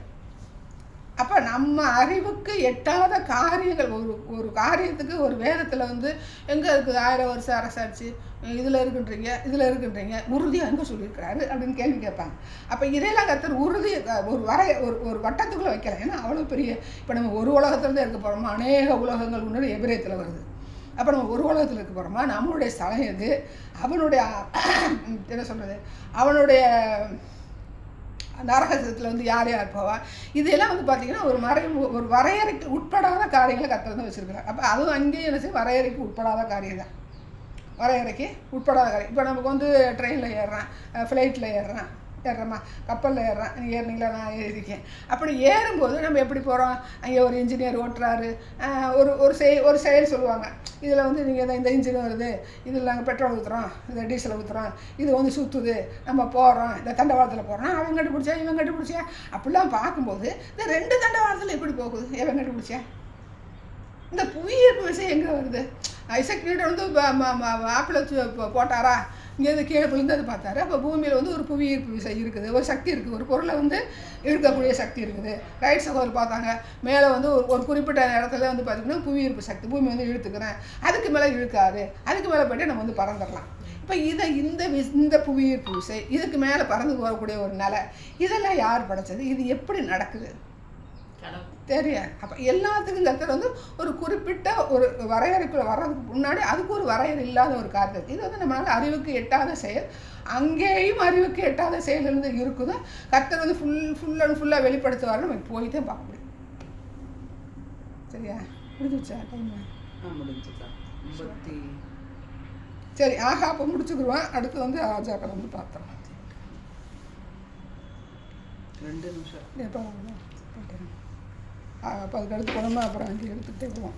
அப்போ நம்ம அறிவுக்கு எட்டாத காரியங்கள் ஒரு காரியத்துக்கு ஒரு வேதத்தில் வந்து எங்கே இருக்குது 1000 வருஷம் அரசாட்சி, இதில் இருக்குன்றீங்க உறுதியாக எங்கே சொல்லியிருக்கிறாரு அப்படின்னு கேள்வி கேட்பாங்க. அப்போ இதையெல்லாம் கர்த்தர் உறுதி ஒரு வட்டத்துக்குள்ளே வைக்கல. ஏன்னா அவ்வளோ பெரிய, இப்போ நம்ம ஒரு உலகத்துலேருந்து இருக்க போகிறோமா, அநேக உலகங்கள் முன்னாடி எபிரேயத்தில் வருது. அப்போ நம்ம ஒரு உலகத்தில் இருக்க போகிறோமா, நம்மளுடைய ஸ்தலம் எது, அவனுடைய என்ன சொல்கிறது, அவனுடைய நரகத்தில் வந்து யார் போவா, இதெல்லாம் வந்து பார்த்திங்கன்னா ஒரு வரையறைக்கு உட்படாத காரியங்களை கர்த்தர் தான் வச்சுருக்கிறார். அப்போ அதுவும் அங்கேயும் என்ன செய்ய, வரையறைக்கு உட்படாத காரியம் தான், வரையறைக்கு உட்படாத காரியம். இப்போ நமக்கு வந்து ட்ரெயினில் ஏறுறேன், ஃப்ளைட்டில் ஏறுறேம்மா, கப்பலில் ஏறுறேன், நீங்கள் ஏறினீங்களா, நான் ஏறியிருக்கேன். அப்படி ஏறும்போது நம்ம எப்படி போகிறோம், அங்கே ஒரு இன்ஜினியர் ஓட்டுறாரு, ஒரு செயல் சொல்லுவாங்க, இதில் வந்து நீங்கள் இந்த இன்ஜின் வருது, இதில் நாங்கள் பெட்ரோல் ஊற்றுறோம், இந்த டீசல் ஊற்றுறோம், இது வந்து சுற்றுது, நம்ம போகிறோம், இந்த தண்டவாளத்தில் போகிறோம், அவன் கண்டுபிடிச்சா இவன் கண்டுபிடிச்சா அப்படிலாம் பார்க்கும்போது இந்த 2 தண்டவாளத்தில் எப்படி போகுது, எவன் கண்டுபிடிச்சா, இந்த புவியீர்ப்பு விசை எங்கே வருது, ஐசக் நியூட்டன் வந்து ஆப்பிள் போட்டாரா, இங்கேருந்து கீழே விழுந்தது பார்த்தாரு. அப்போ பூமியில் வந்து ஒரு புவியீர்ப்பு விசை இருக்குது, ஒரு சக்தி இருக்குது, ஒரு பொருளை வந்து இழுக்கக்கூடிய சக்தி இருக்குது. ரைட் சகோதரர் பார்த்தாங்க, மேலே வந்து ஒரு குறிப்பிட்ட இடத்துல வந்து பார்த்திங்கன்னா புவியீர்ப்பு சக்தி, பூமி வந்து இழுத்துக்கிறேன், அதுக்கு மேலே இழுக்காது, அதுக்கு மேலே போய்ட்டு நம்ம வந்து பறந்துடலாம். இப்போ இந்த புவியீர்ப்பு விசை, இதுக்கு மேலே பறந்து போகக்கூடிய ஒரு நிலை, இதெல்லாம் யார் படைச்சது, இது எப்படி நடக்குது தெரியாது. அப்போ எல்லாத்துக்கும் கர்த்தர் வந்து ஒரு குறிப்பிட்ட ஒரு வரையறைக்குள்ள வர்றதுக்கு முன்னாடி அதுக்கு ஒரு வரையறை இல்லாத ஒரு காரியம். இது வந்து நம்மளால் அறிவுக்கு எட்டாத செயல், அங்கேயும் அறிவுக்கு எட்டாத செயல் இருந்து இருக்குதோ கர்த்தர் வந்து ஃபுல்லாக வெளிப்படுத்துவார். நம்ம போய் தான் பார்க்க முடியும். சரியா, முடிஞ்சிச்சா சரி, ஆஹா அப்போ முடிச்சுக்கிடுவான். அடுத்து வந்து ராஜாக்கள் வந்து பார்த்தோம். 2 நிமிஷம் எப்போ அப்போ அதுக்கு அடுத்து போனோமா, அப்புறம் அங்கே எடுத்துக்கிட்டே போவோம்.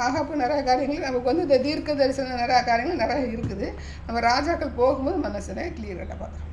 ஆகாப்பு நிறையா காரியங்கள் நமக்கு வந்து இந்த தீர்க்க தரிசனம் நிறையா காரியங்கள் நிறையா இருக்குது. நம்ம ராஜாக்கள் போகும்போது மனசனை கிளியர் கட்ட பார்க்குறோம்.